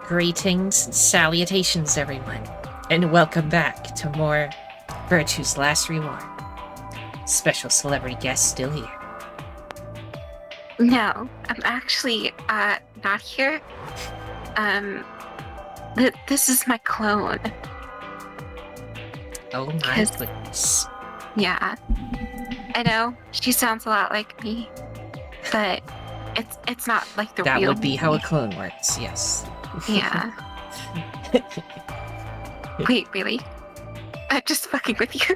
Greetings and salutations, everyone, and welcome back to more Virtue's Last Reward. Special celebrity guest still here. No, I'm actually not here. This is my clone. Oh my goodness. Yeah, I know she sounds a lot like me, but it's not like the real. That would be me. how a clone works. Yes. Yeah. Wait, really? I'm just fucking with you.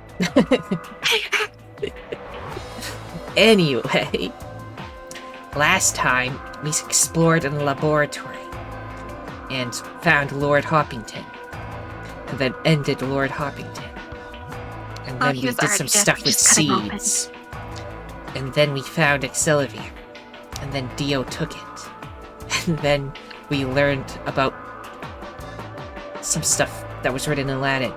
Anyway, last time we explored in the laboratory and found Lord Hoppington, and then ended Lord Hoppington. And then we did some stuff with seeds. And then we found Excelivir. And then Dio took it. And then we learned about some stuff that was written in Latin.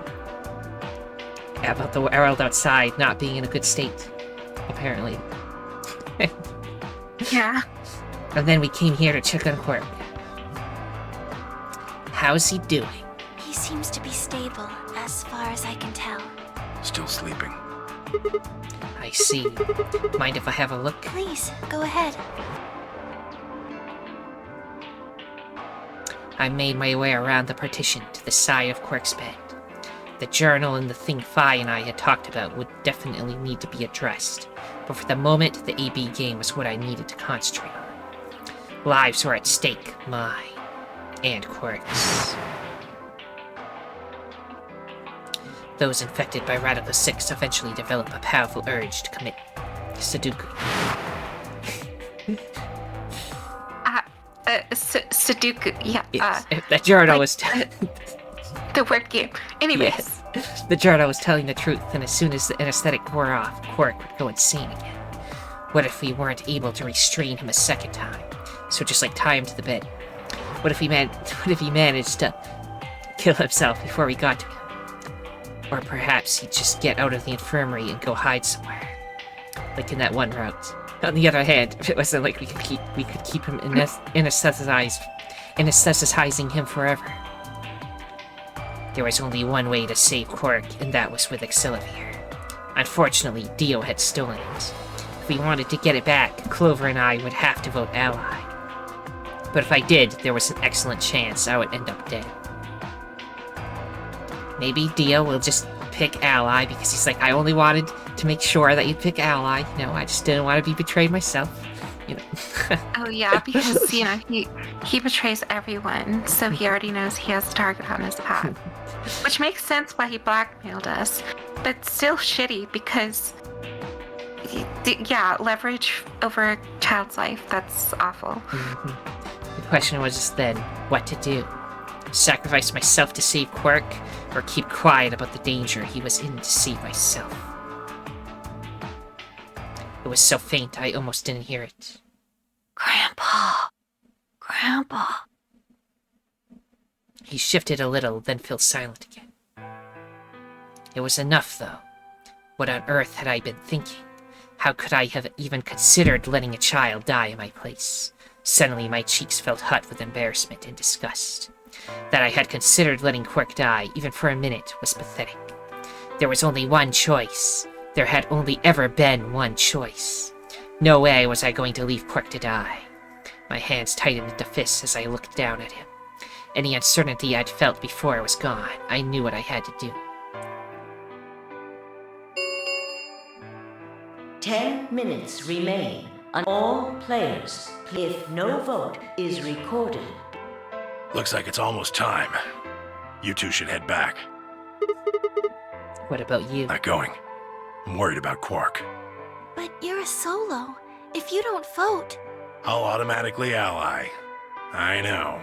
About the world outside not being in a good state, apparently. Yeah. And then we came here to check on Quirk. How's he doing? He seems to be stable, as far as I can tell. Still sleeping. I see. Mind if I have a look? Please, go ahead. I made my way around the partition to the side of Quirk's bed. The journal and the thing Fi and I had talked about would definitely need to be addressed, but for the moment, the AB game was what I needed to concentrate on. Lives were at stake, mine, and Quirk's. Those infected by Radical 6 eventually develop a powerful urge to commit Sudoku. Sudoku, yeah. Yes, the journal was the word game. Anyways. Yes, the journal was telling the truth, and as soon as the anesthetic wore off, Quirk would go insane again. What if we weren't able to restrain him a second time? So just like tie him to the bed. What if he managed to kill himself before we got to him? Or perhaps he'd just get out of the infirmary and go hide somewhere, like in that one route. On the other hand, if it wasn't like we could keep him anesthetizing him forever. There was only one way to save Quirk, and that was with Excelivir. Unfortunately, Dio had stolen it. If we wanted to get it back, Clover and I would have to vote ally. But if I did, there was an excellent chance I would end up dead. Maybe Dio will just pick ally because he's like, I only wanted to make sure that you'd pick ally. You know, I just didn't want to be betrayed myself. You know. Oh yeah, because he betrays everyone, so he already knows he has a target on his path. Which makes sense why he blackmailed us, but still shitty because leverage over a child's life, that's awful. Mm-hmm. The question was just then, what to do? Sacrifice myself to save Quirk, or keep quiet about the danger he was in to save myself? It was so faint I almost didn't hear it. Grandpa. Grandpa. He shifted a little, then fell silent again. It was enough, though. What on earth had I been thinking? How could I have even considered letting a child die in my place? Suddenly my cheeks felt hot with embarrassment and disgust. That I had considered letting Quirk die, even for a minute, was pathetic. There was only one choice. There had only ever been one choice. No way was I going to leave Quirk to die. My hands tightened into fists as I looked down at him. Any uncertainty I'd felt before was gone. I knew what I had to do. 10 minutes remain on all players if no vote is recorded. Looks like it's almost time. You two should head back. What about you? Not going. I'm worried about Quark. But you're a solo. If you don't vote... I'll automatically ally. I know.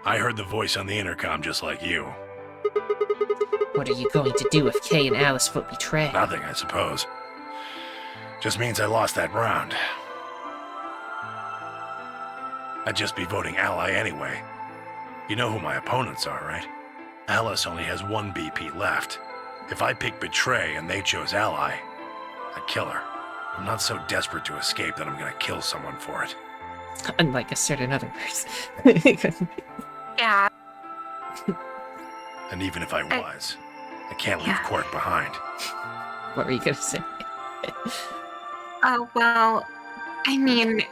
I heard the voice on the intercom just like you. What are you going to do if Kay and Alice vote betray? Nothing, I suppose. Just means I lost that round. I'd just be voting ally anyway. You know who my opponents are, right? Alice only has one BP left. If I pick betray and they chose ally, I'd kill her. I'm not so desperate to escape that I'm gonna kill someone for it. Unlike a certain other person. Yeah, And even if I was, I can't leave Quark behind. What were you gonna say? Oh, well, I mean,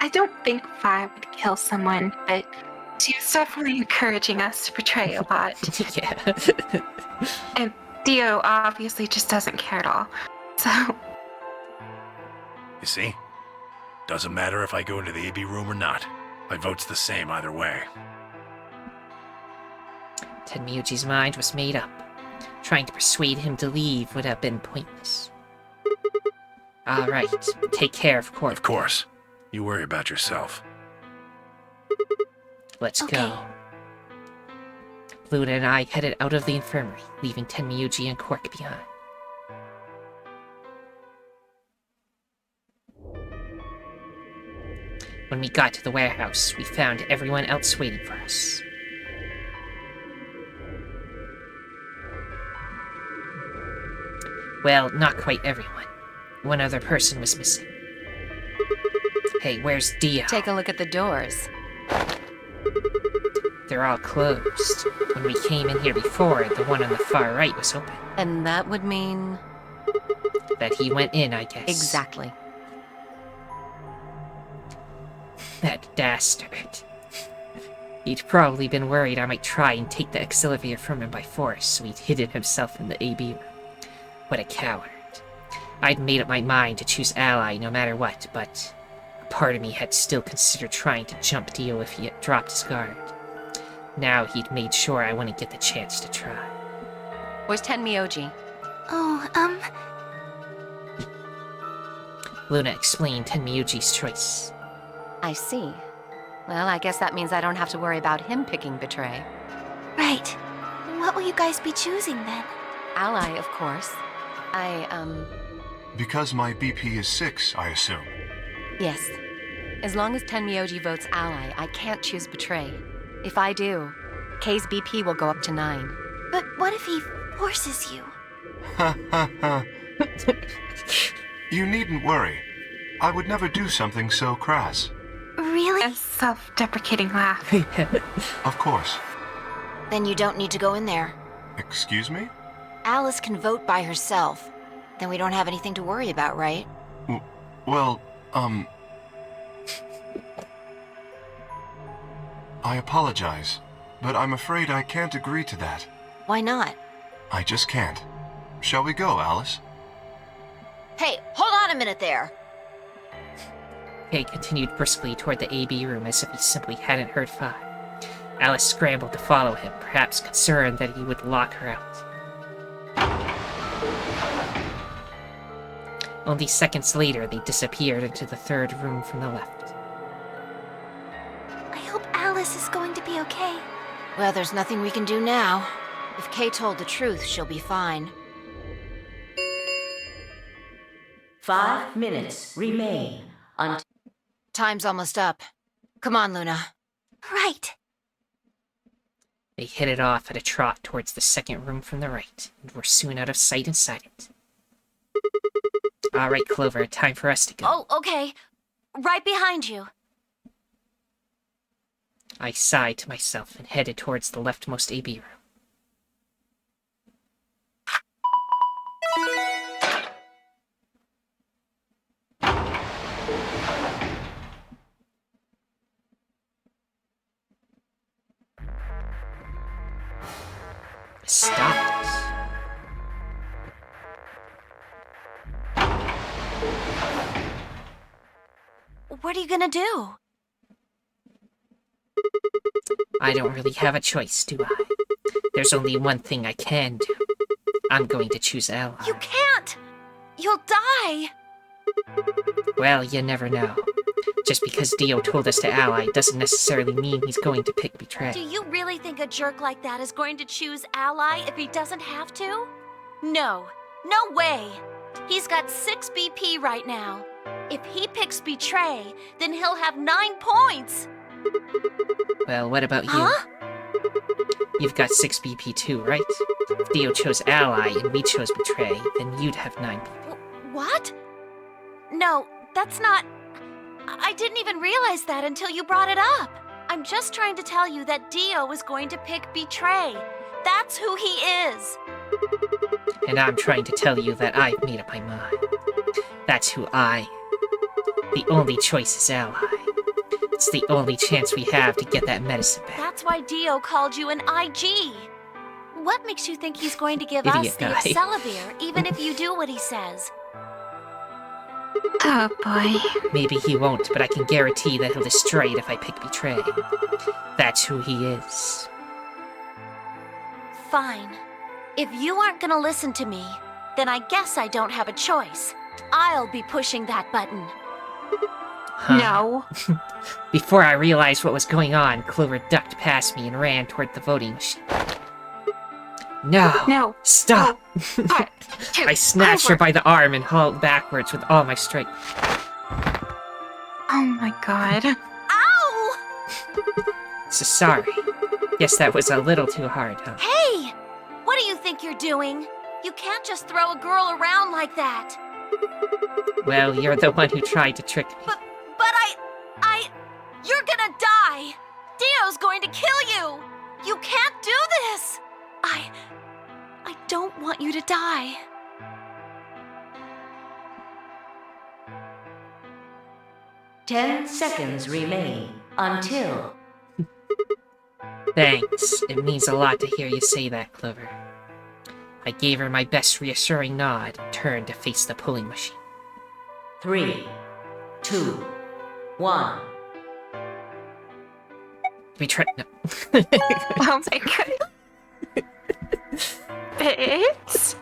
I don't think fire would kill someone, but Dio's definitely encouraging us to betray a lot. Yeah. And Dio obviously just doesn't care at all. So, You see? Doesn't matter if I go into the AB room or not. My vote's the same either way. Tenmyouji's mind was made up. Trying to persuade him to leave would have been pointless. Alright, take care of Quark. Of course. You worry about yourself. Let's Okay. go. Luna and I headed out of the infirmary, leaving Tenmyouji and Quark behind. When we got to the warehouse, we found everyone else waiting for us. Well, not quite everyone. One other person was missing. Hey, where's Dio? Take a look at the doors. They're all closed. When we came in here before, the one on the far right was open. And that would mean... That he went in, I guess. Exactly. That dastard. He'd probably been worried I might try and take the auxiliary from him by force, so he'd hidden himself in the AB room. What a coward. I'd made up my mind to choose Ally no matter what, but a part of me had still considered trying to jump Dio if he had dropped his guard. Now he'd made sure I wouldn't get the chance to try. Where's Tenmyouji? Oh, Luna explained Tenmyouji's choice. I see. Well, I guess that means I don't have to worry about him picking Betray. right. What will you guys be choosing then? Ally, of course. Because my BP is 6, I assume. Yes. As long as Tenmyouji votes Ally, I can't choose Betray. If I do, K's BP will go up to 9. But what if he forces you? Ha ha ha. You needn't worry. I would never do something so crass. Really? a self-deprecating laugh. Of course. Then you don't need to go in there. Excuse me? Alice can vote by herself. Then we don't have anything to worry about, right? Well, I apologize, but I'm afraid I can't agree to that. Why not? I just can't. Shall we go, Alice? Hey, hold on a minute there. Kay continued briskly toward the AB room as if he simply hadn't heard Fi. Alice scrambled to follow him, perhaps concerned that he would lock her out. Only seconds later, they disappeared into the third room from the left. I hope Alice is going to be okay. Well, there's nothing we can do now. If Kay told the truth, she'll be fine. 5 minutes remain until Time's almost up. Come on, Luna. Right. They headed off at a trot towards the second room from the right, and were soon out of sight inside it. Alright, Clover, time for us to go. Oh, okay. Right behind you. I sighed to myself and headed towards the leftmost AB room. Stopped. What are you gonna do? I don't really have a choice, do I? There's only one thing I can do. I'm going to choose Ally. You can't! You'll die! Well, you never know. Just because Dio told us to ally doesn't necessarily mean he's going to pick Betray. Do you really think a jerk like that is going to choose Ally if he doesn't have to? No. No way! He's got 6 BP right now. If he picks Betray, then he'll have 9 points! Well, what about you? Huh? You've got 6 BP too, right? If Dio chose ally and we chose Betray, then you'd have 9 BP. What? No, that's not... I didn't even realize that until you brought it up. I'm just trying to tell you that Dio is going to pick Betray. That's who he is. And I'm trying to tell you that I've made up my mind. That's who I am. The only choice is Ally. It's the only chance we have to get that medicine back. That's why Dio called you an IG. What makes you think he's going to give Idiot us the guy. Excalibur, even if you do what he says? Oh boy. Maybe he won't, but I can guarantee that he'll destroy it if I pick Betray. That's who he is. Fine. If you aren't gonna listen to me, then I guess I don't have a choice. I'll be pushing that button. Huh. No. Before I realized what was going on, Clover ducked past me and ran toward the voting machine. No! No. Stop! I snatched her Clover. by the arm and hauled backwards with all my strength. Oh my god. Ow! So sorry. Guess that was a little too hard, huh? Hey! What do you think you're doing? You can't just throw a girl around like that. Well, you're the one who tried to trick me. But you're gonna die! Dio's going to kill you! You can't do this! I don't want you to die. Ten seconds remain until... Thanks. It means a lot to hear you say that, Clover. I gave her my best reassuring nod and turned to face the pulling machine. 3, 2, 1. No. Oh my god. Bitch.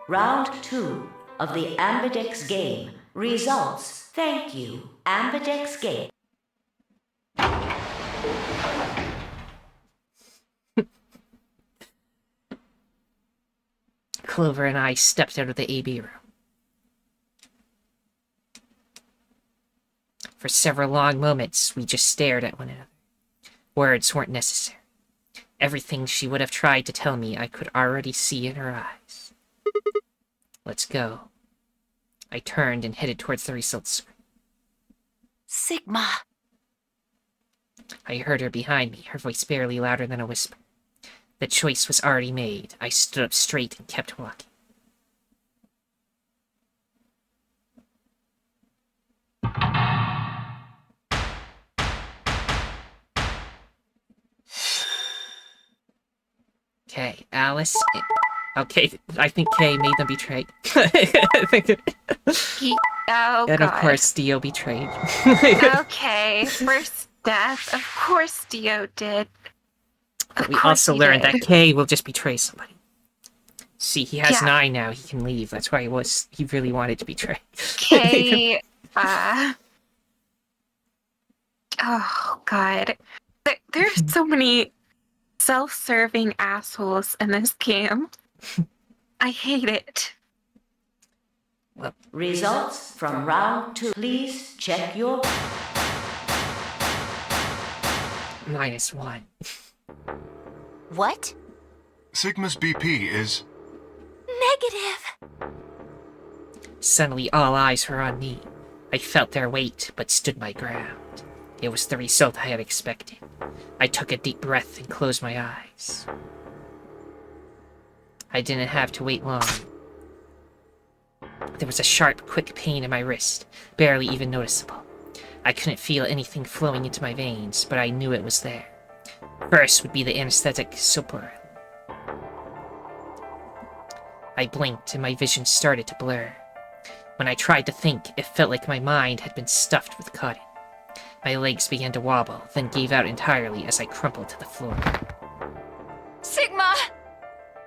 Round 2 of the Ambidex game. Results. Thank you. Ambidex game. Clover and I stepped out of the AB room. For several long moments, we just stared at one another. Words weren't necessary. Everything she would have tried to tell me, I could already see in her eyes. Let's go. I turned and headed towards the results screen. Sigma. I heard her behind me, her voice barely louder than a whisper. The choice was already made. I stood up straight and kept walking. Okay, Alice. Okay, I think Kay made them betray. Oh And of god. course, Dio betrayed. Okay, first death. Of course Dio did. But Of we course also he learned did. that Kay will just betray somebody. See, he has Yeah. 9 now. He can leave. That's why he really wanted to betray. Kay, oh god. There's so many self-serving assholes in this game. I hate it. Results from round 2. Please check your... -1. What? Sigma's BP is... Negative. Suddenly, all eyes were on me. I felt their weight, but stood my ground. It was the result I had expected. I took a deep breath and closed my eyes. I didn't have to wait long. There was a sharp, quick pain in my wrist, barely even noticeable. I couldn't feel anything flowing into my veins, but I knew it was there. First would be the anesthetic sopor. I blinked and my vision started to blur. When I tried to think, it felt like my mind had been stuffed with cotton. My legs began to wobble, then gave out entirely as I crumpled to the floor. Sigma!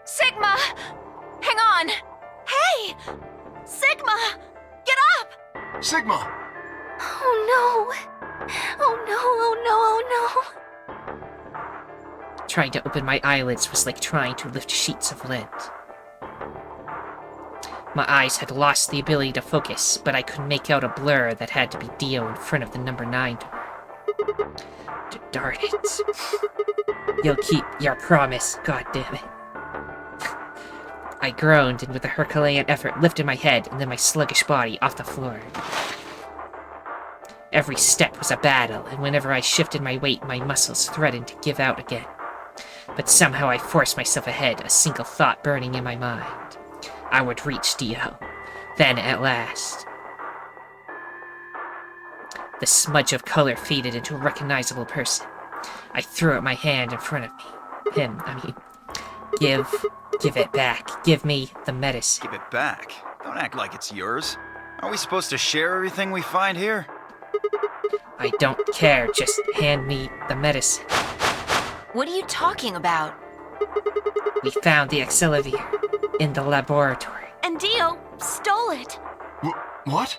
Sigma! Hang on! Hey! Sigma! Get up! Sigma! Oh no! Oh no, oh no, oh no! Trying to open my eyelids was like trying to lift sheets of lead. My eyes had lost the ability to focus, but I could make out a blur that had to be Dio in front of the number 9 door. Darn it. You'll keep your promise, goddammit. I groaned and with a Herculean effort lifted my head and then my sluggish body off the floor. Every step was a battle, and whenever I shifted my weight, my muscles threatened to give out again. But somehow I forced myself ahead, a single thought burning in my mind. I would reach Dio. Then, at last, the smudge of color faded into a recognizable person. I threw out my hand in front of me. Give it back. Give me the medicine. Give it back? Don't act like it's yours. Aren't we supposed to share everything we find here? I don't care. Just hand me the medicine. What are you talking about? We found the Accelavir in the laboratory. And Dio stole it. What?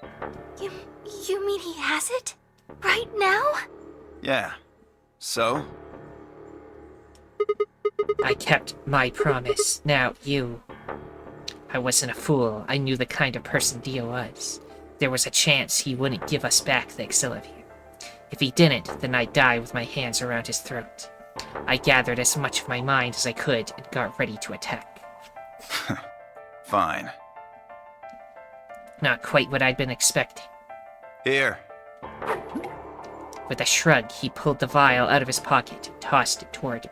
You mean he has it? Right now? Yeah. So? I kept my promise. Now, you... I wasn't a fool. I knew the kind of person Dio was. There was a chance he wouldn't give us back the Accelavir. If he didn't, then I'd die with my hands around his throat. I gathered as much of my mind as I could and got ready to attack. Fine. Not quite what I'd been expecting. Here. With a shrug, he pulled the vial out of his pocket and tossed it toward me.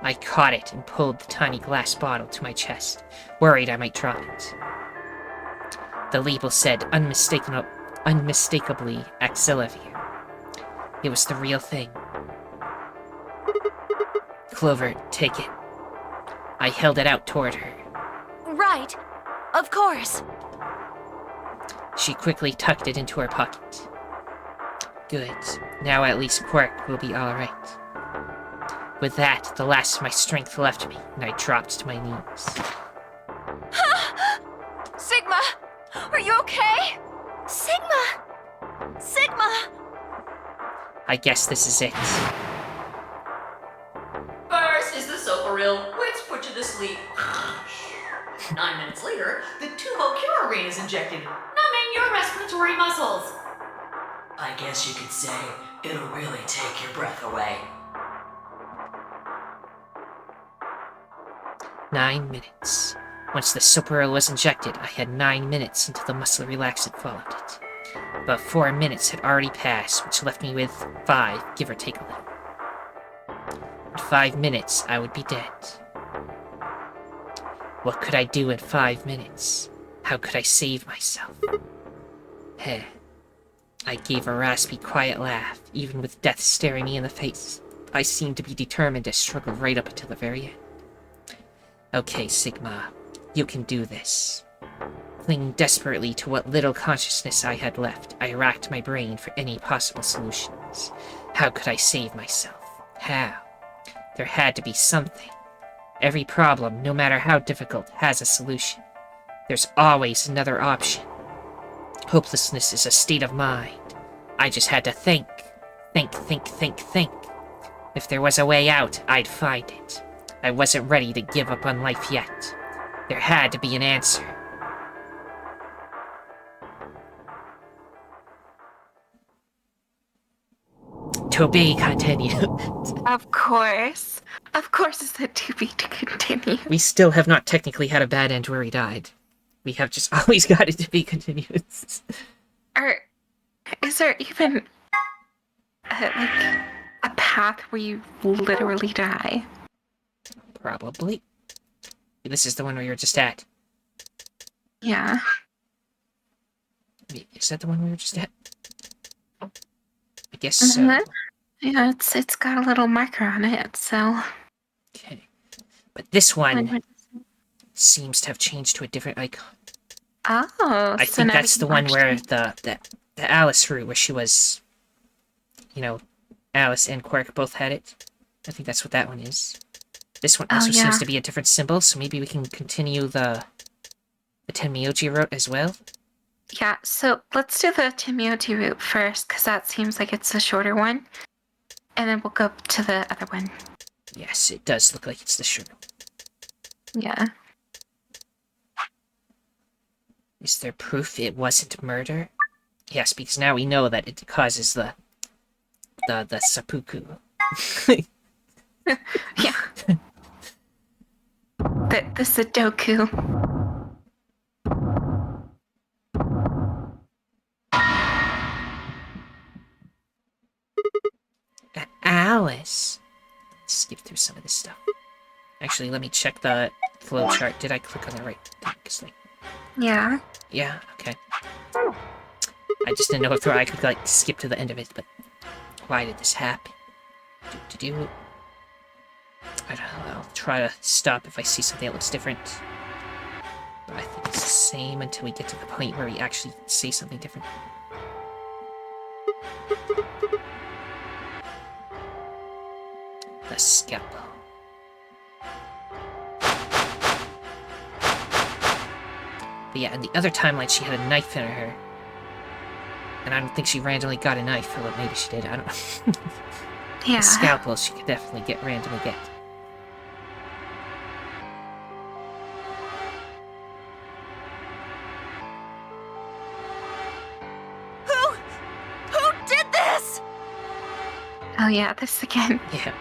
I caught it and pulled the tiny glass bottle to my chest, worried I might drop it. The label said unmistakably Accelavir. It was the real thing. Clover, take it. I held it out toward her. Right. Of course. She quickly tucked it into her pocket. Good. Now at least Quirk will be alright. With that, the last of my strength left me, and I dropped to my knees. Sigma! Are you okay? Sigma! Sigma! I guess this is it. First is the soap-a-reel, which put you to sleep. 9 minutes later, the tubo curarine is injected, numbing your respiratory muscles. I guess you could say it'll really take your breath away. 9 minutes. Once the Soparil was injected, I had 9 minutes until the muscle relaxant followed it. About 4 minutes had already passed, which left me with 5, give or take a little. In 5 minutes, I would be dead. What could I do in 5 minutes? How could I save myself? Heh. I gave a raspy, quiet laugh, even with death staring me in the face. I seemed to be determined to struggle right up until the very end. Okay, Sigma, you can do this. Clinging desperately to what little consciousness I had left, I racked my brain for any possible solutions. How could I save myself? How? There had to be something. Every problem, no matter how difficult, has a solution. There's always another option. Hopelessness is a state of mind. I just had to think. Think. If there was a way out, I'd find it. I wasn't ready to give up on life yet. There had to be an answer. To be continued. Of course. Of course it's a to be to continue. We still have not technically had a bad end where he died. We have just always got it to be continued. Or is there even a path where you literally die? Probably. This is the one where you were just at. Yeah. Wait, is that the one we were just at? I guess so. Yeah, it's got a little marker on it, so. Okay. But this one seems to have changed to a different icon. Oh, I think that's the one where the Alice route, where she was, Alice and Quirk both had it. I think that's what that one is. This one also seems to be a different symbol, so maybe we can continue the Tenmyouji Route as well. Yeah, so let's do the Tenmyouji Route first, because that seems like it's the shorter one. And then we'll go to the other one. Yes, it does look like it's the shorter one. Yeah. Is there proof it wasn't murder? Yes, because now we know that it causes the seppuku. Yeah. The Sudoku. Alice. Let's skip through some of this stuff. Actually, let me check the flow chart. Did I click on the right thing? Yeah. Yeah, okay. I just didn't know if I could, like, skip to the end of it, but why did this happen? I don't know, I'll try to stop if I see something that looks different. But I think it's the same until we get to the point where we actually see something different. The scalpel. But yeah, in the other timeline, she had a knife in her. And I don't think she randomly got a knife, or well, maybe she did, I don't know. Yeah. The scalpel she could definitely randomly get. Who did this? Oh yeah, this again. Yeah.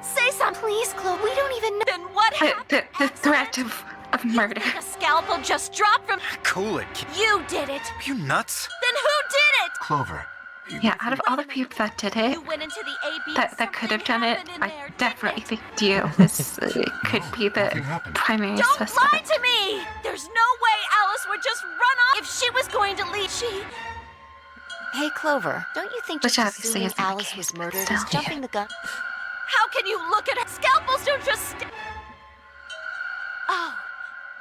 Say something, please, Clover. We don't even know. Then what happened? The threat of murder. The scalpel just dropped from. Cool it, kid. You did it. Are you nuts? Then who did it? Clover. Yeah, out of all the people that did it, You went into the AB. that could have done it, I definitely think you could be the Nothing happened. primary Don't suspect. lie to me! There's no way Alice would just run off if she was going to leave. Hey, Clover, don't you think Which just obviously assuming isn't the Alice case, was but murdered still. is jumping the gun? How can you look at her? Scalpels don't just. Oh,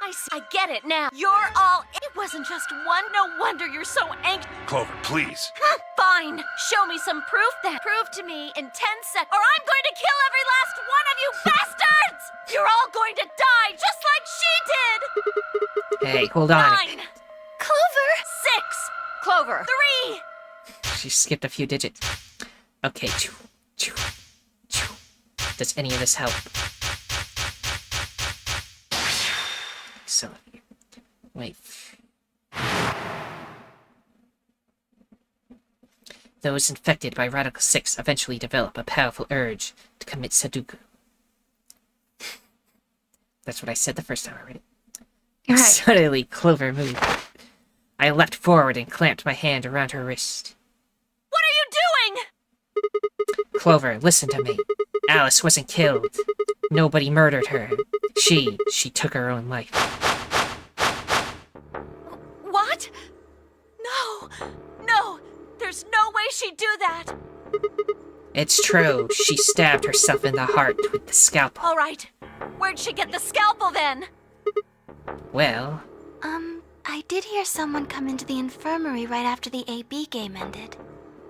I see. I get it now. You're all. It wasn't just one. No wonder you're so angry. Clover, please. Fine. Show me some proof then. Prove to me in 10 seconds, or I'm going to kill every last one of you bastards! You're all going to die just like she did! Hey, hold on. 9. Clover! 6. Clover! 3. She skipped a few digits. Okay. Does any of this help? So, wait. Those infected by Radical 6 eventually develop a powerful urge to commit Sudoku. That's what I said the first time I read it. You're right. Suddenly, Clover moved. I leapt forward and clamped my hand around her wrist. What are you doing? Clover, listen to me. Alice wasn't killed. Nobody murdered her. She took her own life. What? No, there's no way she'd do that. It's true. She stabbed herself in the heart with the scalpel. All right, where'd she get the scalpel then? Well, I did hear someone come into the infirmary right after the AB game ended.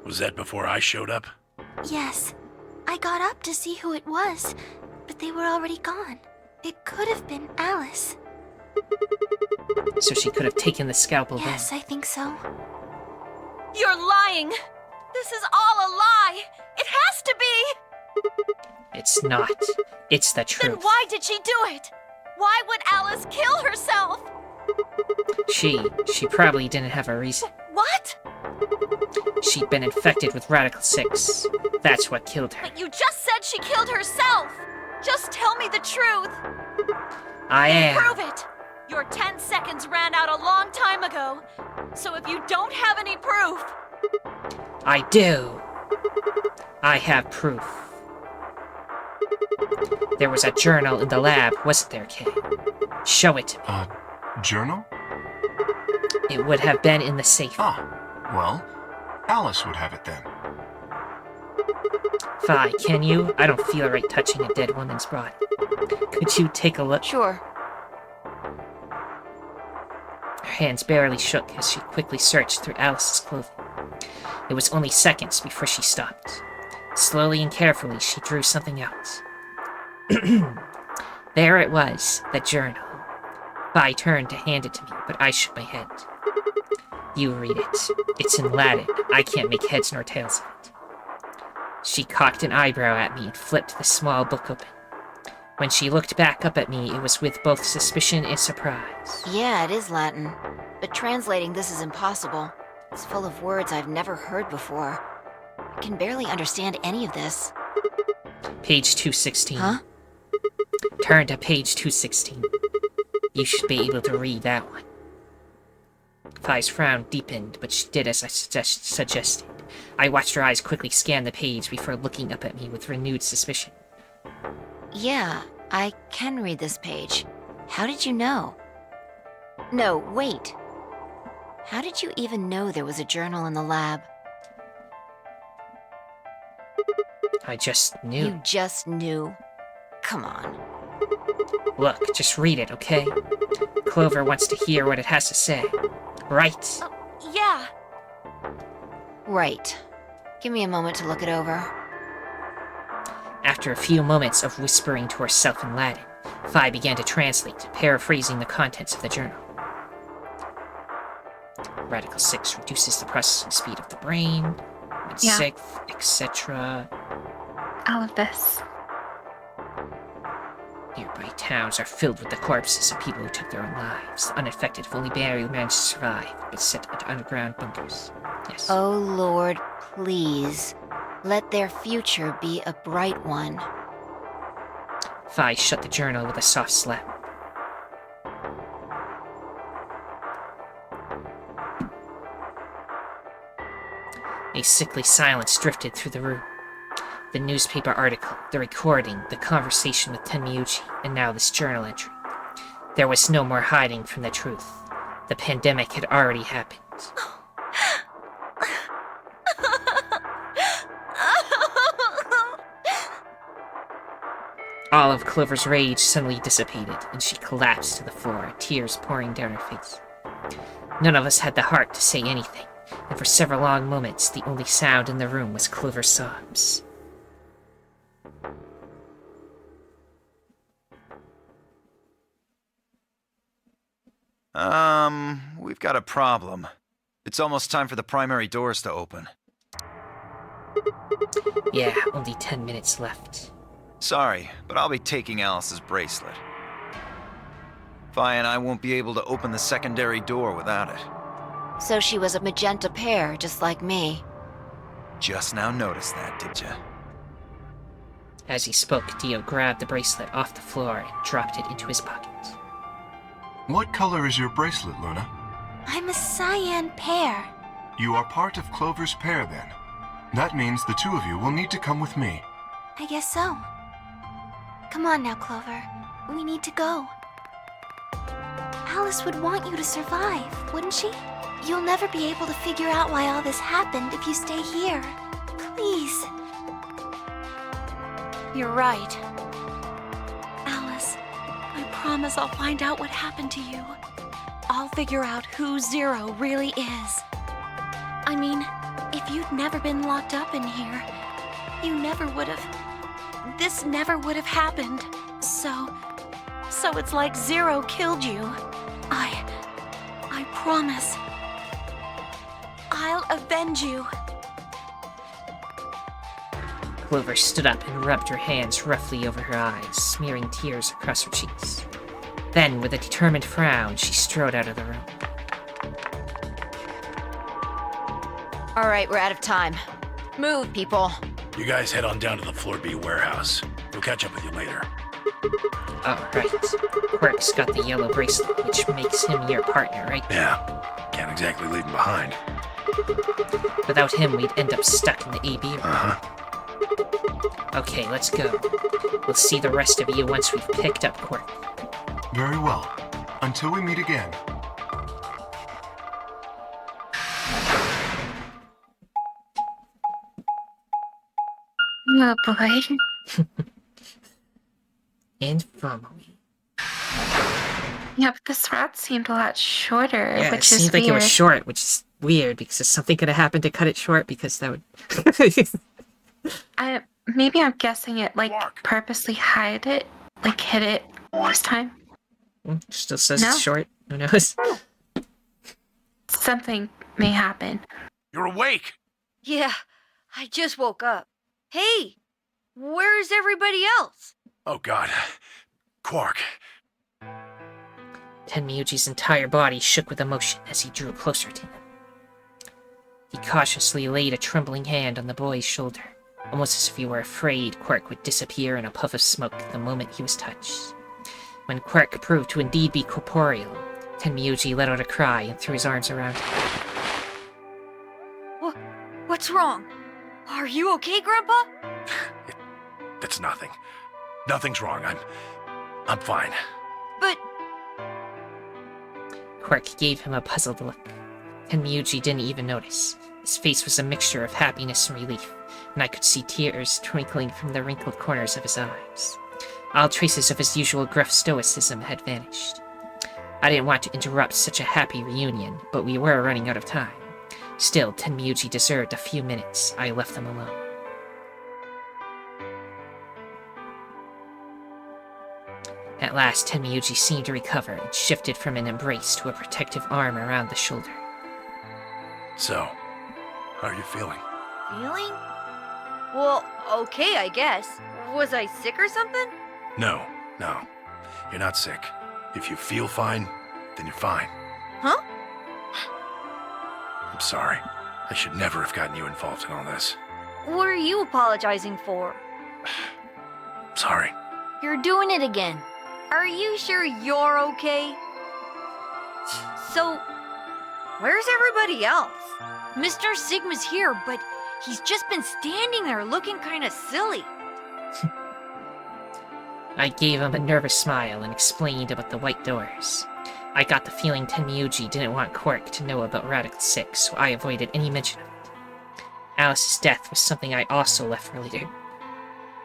Was that before I showed up? Yes. I got up to see who it was, but they were already gone. It could have been Alice. so she could have taken the scalpel then. Yes, I think so. You're lying. This is all a lie. It has to be. It's not. It's the truth. Then why did she do it? Why would Alice kill herself? She probably didn't have a reason. What? She'd been infected with Radical 6. That's what killed her. But you just said she killed herself. Just tell me the truth. I am. Prove it. Your 10 seconds ran out a long time ago. So if you don't have any proof... I do. I have proof. There was a journal in the lab, wasn't there, Kay? Show it to me. Journal? It would have been in the safe. Well, Alice would have it then. Fi, can you? I don't feel right touching a dead woman's body. Could you take a look? Sure. Her hands barely shook as she quickly searched through Alice's clothing. It was only seconds before she stopped. Slowly and carefully, she drew something out. There it was, the journal. Fi turned to hand it to me, but I shook my head. You read it. It's in Latin. I can't make heads nor tails of it. She cocked an eyebrow at me and flipped the small book open. When she looked back up at me, it was with both suspicion and surprise. Yeah, it is Latin. But translating this is impossible. It's full of words I've never heard before. I can barely understand any of this. Page 216. Huh? Turn to page 216. You should be able to read that one. Fi's frown deepened, but she did as I suggested. I watched her eyes quickly scan the page before looking up at me with renewed suspicion. Yeah, I can read this page. How did you know? No, wait. How did you even know there was a journal in the lab? I just knew. You just knew? Come on. Look, just read it, okay? Clover wants to hear what it has to say. Right? Yeah. Right. Give me a moment to look it over. After a few moments of whispering to herself in Latin, Phi began to translate, paraphrasing the contents of the journal. Radical 6 reduces the processing speed of the brain, Yeah. 6, etc. All of this. Nearby towns are filled with the corpses of people who took their own lives. The unaffected have only barely managed to survive, but set into underground bunkers. Yes. Oh Lord, please. Let their future be a bright one. Phi shut the journal with a soft slap. A sickly silence drifted through the room. The newspaper article, the recording, the conversation with Tenmyouji, and now this journal entry. There was no more hiding from the truth. The pandemic had already happened. All of Clover's rage suddenly dissipated, and she collapsed to the floor, tears pouring down her face. None of us had the heart to say anything, and for several long moments, the only sound in the room was Clover's sobs. We've got a problem. It's almost time for the primary doors to open. Yeah, only 10 minutes left. Sorry, but I'll be taking Alice's bracelet. Phi and I won't be able to open the secondary door without it. So she was a magenta pear, just like me. Just now noticed that, did ya? As he spoke, Dio grabbed the bracelet off the floor and dropped it into his pocket. What color is your bracelet, Luna? I'm a cyan pear. You are part of Clover's pair, then. That means the two of you will need to come with me. I guess so. Come on now, Clover. We need to go. Alice would want you to survive, wouldn't she? You'll never be able to figure out why all this happened if you stay here. Please. You're right. Alice, I promise I'll find out what happened to you. I'll figure out who Zero really is. I mean, if you'd never been locked up in here, you never would have... This never would have happened. So it's like Zero killed you. I promise. I'll avenge you. Clover stood up and rubbed her hands roughly over her eyes, smearing tears across her cheeks. Then, with a determined frown, she strode out of the room. All right, we're out of time. Move, people. You guys head on down to the Floor B warehouse. We'll catch up with you later. Oh, right. Quirk's got the yellow bracelet, which makes him your partner, right? Yeah, can't exactly leave him behind. Without him, we'd end up stuck in the AB room. Uh-huh. Okay, let's go. We'll see the rest of you once we've picked up Quirk. Very well. Until we meet again. Oh boy. Infirmary. Yeah, but this route seemed a lot shorter, Yeah, it which is seemed like weird. it was short, which is weird because is something could have happened to cut it short because that would. Maybe I'm guessing it purposely hid it this time. Still says No. it's short. Who knows? Something may happen. You're awake! Yeah, I just woke up. Hey, where's everybody else? Oh god. Quark. Tenmyouji's entire body shook with emotion as he drew closer to him. He cautiously laid a trembling hand on the boy's shoulder, almost as if he were afraid Quirk would disappear in a puff of smoke the moment he was touched. When Quirk proved to indeed be corporeal, Tenmyouji let out a cry and threw his arms around him. What's What's wrong? Are you okay, Grandpa? It's nothing. Nothing's wrong. I'm fine. But Quirk gave him a puzzled look. Tenmyouji didn't even notice. His face was a mixture of happiness and relief, and I could see tears twinkling from the wrinkled corners of his eyes. All traces of his usual gruff stoicism had vanished. I didn't want to interrupt such a happy reunion, but we were running out of time. Still, Tenmyouji deserved a few minutes. I left them alone. At last, Tenmyouji seemed to recover and shifted from an embrace to a protective arm around the shoulder. So, how are you feeling? feeling? Well, okay, I guess. Was I sick or something? No. You're not sick. If you feel fine, then you're fine. Huh? I'm sorry. I should never have gotten you involved in all this. What are you apologizing for? Sorry. You're doing it again. Are you sure you're okay? So, where's everybody else? Mr. Sigma's here, but he's just been standing there looking kinda silly. I gave him a nervous smile and explained about the white doors. I got the feeling Tenmyouji didn't want Quirk to know about Radical 6, so I avoided any mention of it. Alice's death was something I also left related.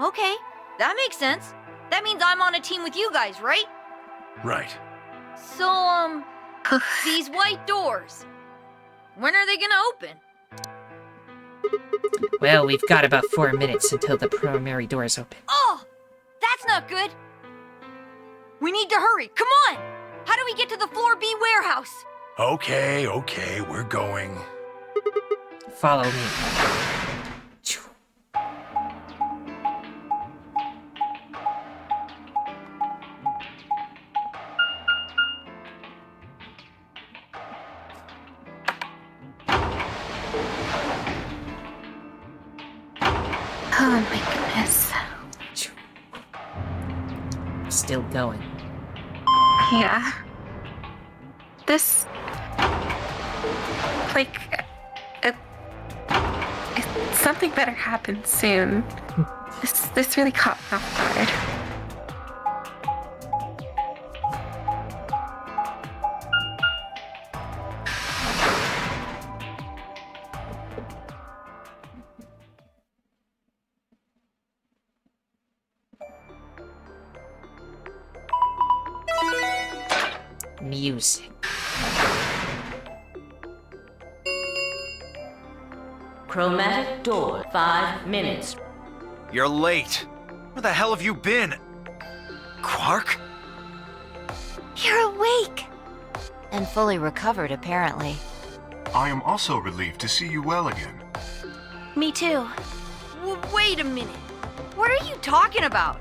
Okay, that makes sense. That means I'm on a team with you guys, right? Right. So, these white doors, when are they gonna open? Well, we've got about 4 minutes until the primary doors open. Oh, that's not good. We need to hurry, come on! How do we get to the Floor B warehouse? Okay, we're going. Follow me. Oh my goodness. Still going. Yeah. This... something better happen soon. This really caught me off guard. Music. Chromatic door, 5 minutes. You're late. Where the hell have you been? Quark? You're awake! And fully recovered, apparently. I am also relieved to see you well again. Me too. Wait a minute. What are you talking about?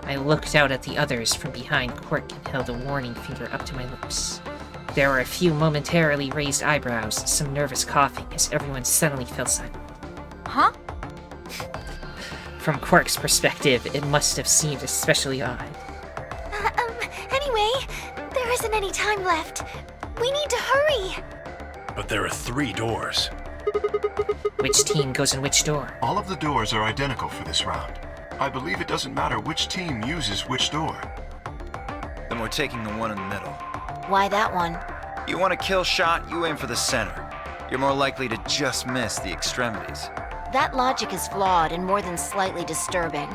I looked out at the others from behind Quirk and held a warning finger up to my lips. There were a few momentarily raised eyebrows, some nervous coughing as everyone suddenly fell silent. Huh? From Quirk's perspective, it must have seemed especially odd. Anyway, there isn't any time left. We need to hurry! But there are 3 doors. Which team goes in which door? All of the doors are identical for this round. I believe it doesn't matter which team uses which door. Then we're taking the one in the middle. Why that one? You want a kill shot, you aim for the center. You're more likely to just miss the extremities. That logic is flawed and more than slightly disturbing.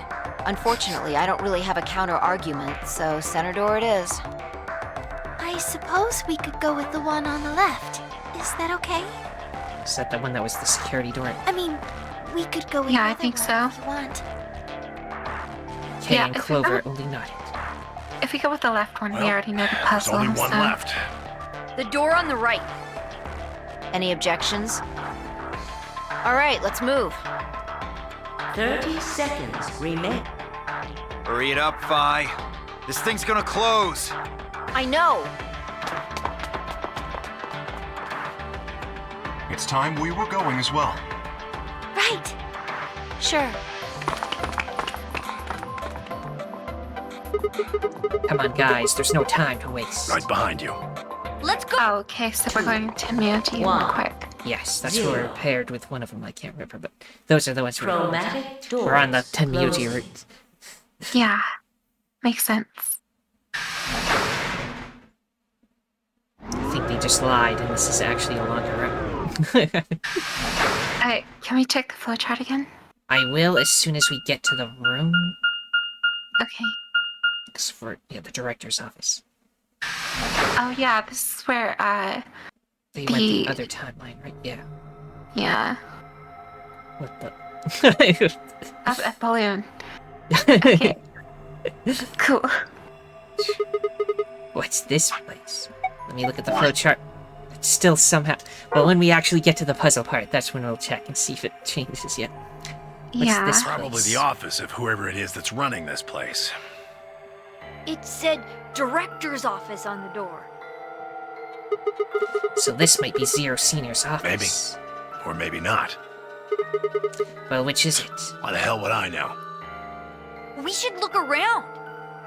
Unfortunately, I don't really have a counter-argument, so center door it is. I suppose we could go with the one on the left. Is that okay? Is that the one that was the security door? I mean, we could go with Yeah, I either think one so. if you want. Kay Yeah, and if we Clover go- only nodded. If we go with the left one, we Well, already know the There's puzzle. only one so... left. The door on the right. Any objections? All right, let's move. 30 seconds remain. Hurry it up, Vi. This thing's gonna close. I know. It's time we were going as well. Right! Sure. Come on, guys, there's no time to waste. Right behind you. Let's go. Oh, okay, so we're going to Tenmyouji real One. quick. Yes, that's where we're paired with one of them. I can't remember, but those are the ones Chromatic doors. we're on the Tenmyouji closing. Route. Yeah, makes sense. I think they just lied, and this is actually a longer route. Can we check the flowchart again? I will as soon as we get to the room. Okay. It's for the director's office. Oh yeah, this is where They went the other timeline, right? Yeah. Yeah. What the? A balloon. Okay. Cool. What's this place? Let me look at the flowchart. It's still somehow. Well, when we actually get to the puzzle part, that's when we'll check and see if it changes yet. What's Yeah. this Probably place? the office of whoever it is that's running this place. It said director's office on the door. So this might be Zero Senior's office. Maybe. Or maybe not. Well, which is it? Why the hell would I know? We should look around.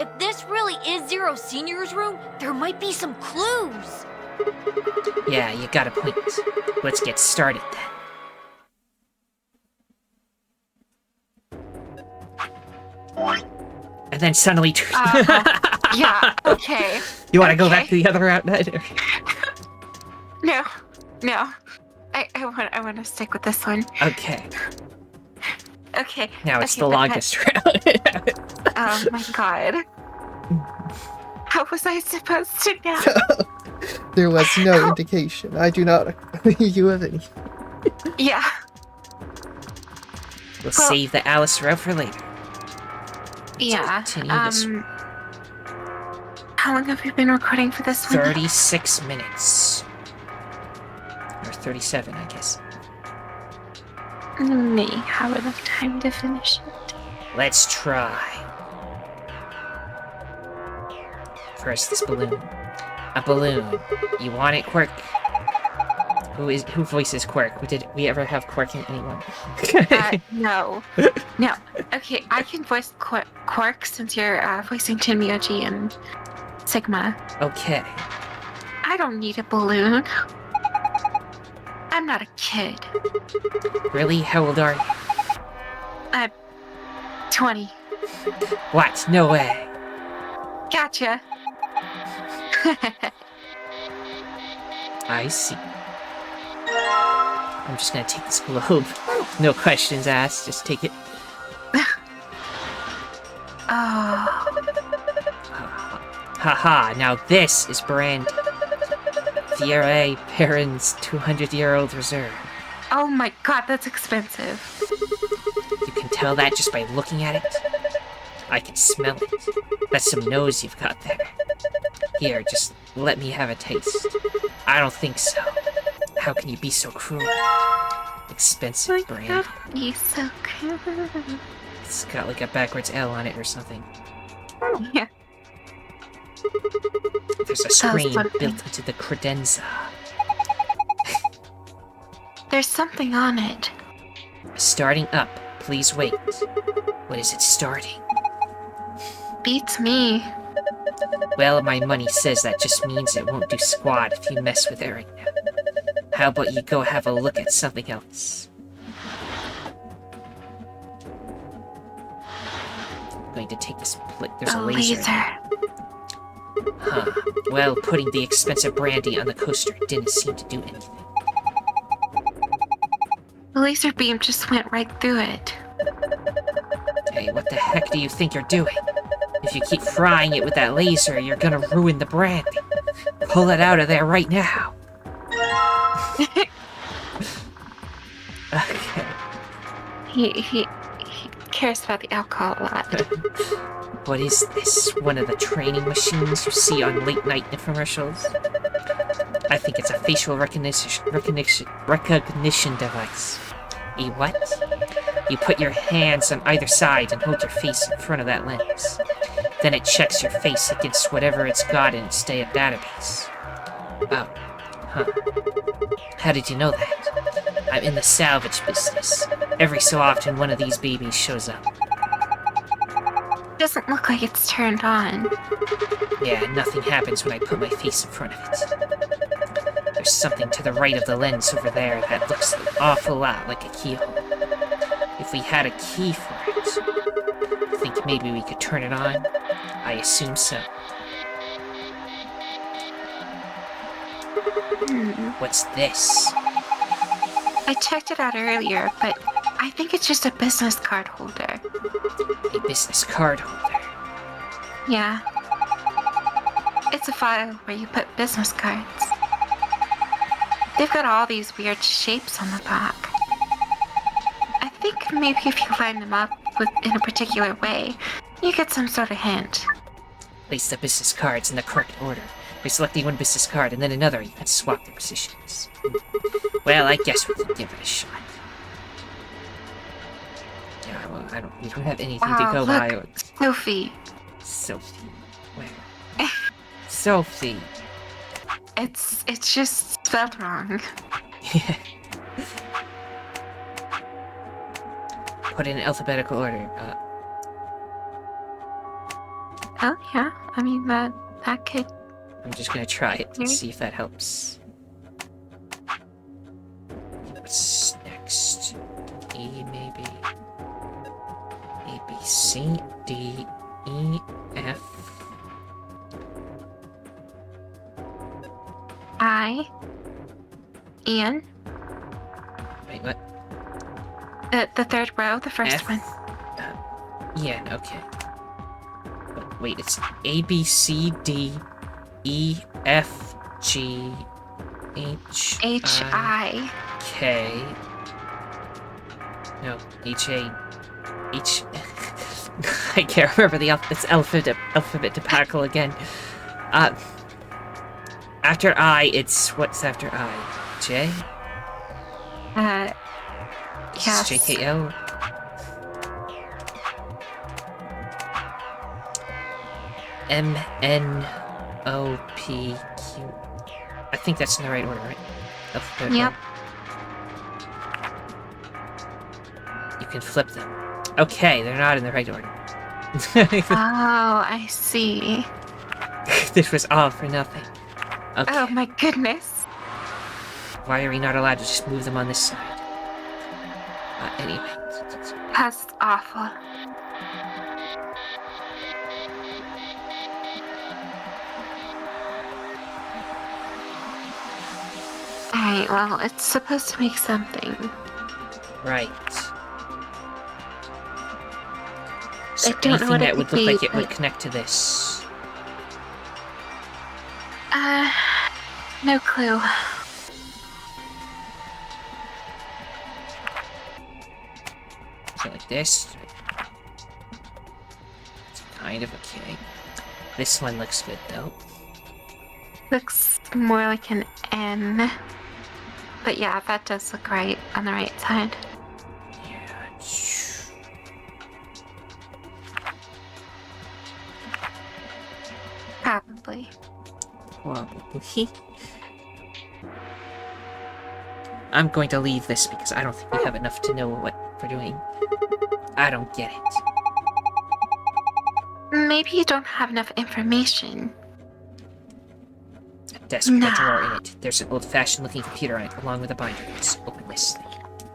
If this really is Zero Senior's room, there might be some clues. Yeah, you got a point. Let's get started then. And then suddenly... Yeah, okay. You want to go back to the other route, Ned? No. I want to stick with this one. Okay. Okay. Now it's okay, the but- longest route. Oh my god. How was I supposed to know? There was no indication. I do not believe you of any. Yeah. We'll Well- save the Alice route for later. Yeah. Continue this. How long have you been recording for this one? 36 minutes. Or 37, I guess. May have enough time to finish it. Let's try. First, this balloon. A balloon. You want it, Quirk? Who voices Quirk? Did we ever have Quirk in anyone? No. No. Okay, I can voice Quark since you're voicing Tenmyouji and Sigma. Okay. I don't need a balloon. I'm not a kid. Really? How old are you? 20. What? No way. Gotcha. I see. I'm just gonna take this globe. No questions asked, just take it. Oh. Haha, now this is brand VLR Perrin's 200-year-old reserve. Oh my god, that's expensive. You can tell that just by looking at it. I can smell it. That's some nose you've got there. Here, just let me have a taste. I don't think so. How can you be so cruel? Expensive brand. He's so cool. It's got like a backwards L on it or something. Yeah. There's a Sounds screen something. built into the credenza. There's something on it. Starting up. Please wait. What is it starting? Beats me. Well, my money says that just means it won't do squat if you mess with it right now. How about you go have a look at something else? I'm going to take this there's a laser. Huh. Well, putting the expensive brandy on the coaster didn't seem to do anything. The laser beam just went right through it. Hey, what the heck do you think you're doing? If you keep frying it with that laser, you're gonna ruin the brandy. Pull it out of there right now. Okay. He cares about the alcohol a lot. What is this? One of the training machines you see on late-night infomercials? I think it's a facial recognition device. A what? You put your hands on either side and hold your face in front of that lens. Then it checks your face against whatever it's got in its database. Oh. Huh. How did you know that? I'm in the salvage business. Every so often one of these babies shows up. Doesn't look like it's turned on. Yeah, nothing happens when I put my face in front of it. There's There's something to the right of the lens over there that looks an awful lot like a keyhole. If we had a key for it, I think maybe we could turn it on. I assume so. What's this? I checked it out earlier, but I think it's just a business card holder. A business card holder? Yeah. It's a file where you put business cards. They've got all these weird shapes on the back. I think maybe if you line them up in a particular way, you get some sort of hint. Place the business cards in the correct order. By selecting one business card and then another, you can swap their positions. Well, I guess we can give it a shot. Yeah, well, we don't have anything to go by. Look, Sophie. Sophie. Where? Sophie. It's just spelled wrong. Put in alphabetical order. Oh yeah, I mean that could. I'm just gonna try it and see if that helps. What's next? E maybe. A B C D E F. I. Ian. Wait, what? The third row, the first F? one. Yeah, okay. But wait, it's A B C D E F G H I K. No, H A H. I can't remember the alphabet typical again. After I, it's what's after I? J? Yes. JKL? MNOPQ. I think that's in the right order, right? Alphabetical. Yep. You can flip them. Okay, they're not in the right order. Oh, I see. This was all for nothing. Okay. Oh my goodness. Why are we not allowed to just move them on this side? Anyway. That's awful. Alright, well, it's supposed to make something. Right. I don't know what that it would would look be, like it would but- connect to this. No clue. So like this. It's kind of okay. This one looks good though. Looks more like an N. But yeah, that does look right on the right side. Probably. Probably. I'm going to leave this because I don't think we have enough to know what we're doing. I don't get it. Maybe you don't have enough information. A desk with a drawer in it. There's an old-fashioned looking computer on it, along with a binder. Let's open this thing.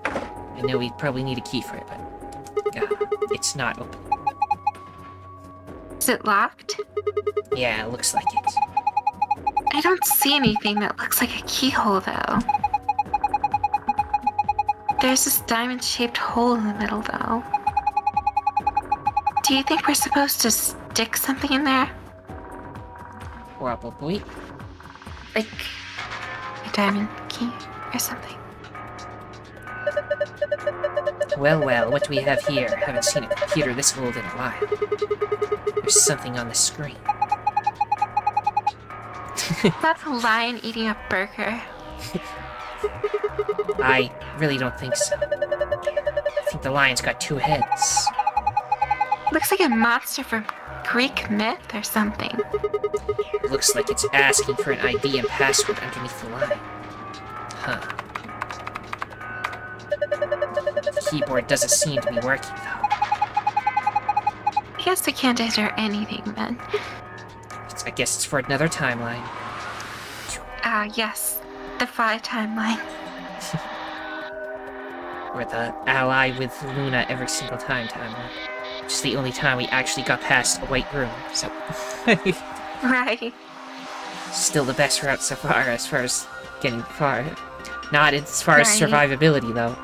I know we probably need a key for it, but it's not open. Is it locked? Yeah, it looks like it. I don't see anything that looks like a keyhole, though. There's this diamond-shaped hole in the middle, though. Do you think we're supposed to stick something in there? Probably. Like a diamond key or something? Well, what do we have here? Haven't seen a computer this old in a while. There's something on the screen. That's a lion eating a burger. I really don't think so. I think the lion's got two heads. Looks like a monster from Greek myth or something. Looks like it's asking for an ID and password underneath the line. Huh. The keyboard doesn't seem to be working, though. I guess we can't enter anything then. I guess it's for another timeline. Yes. defy timeline. We're the ally with Luna every single time timeline. Which is the only time we actually got past a white room, so... Right. Still the best route so far as getting far. Not as far as Right. survivability, though.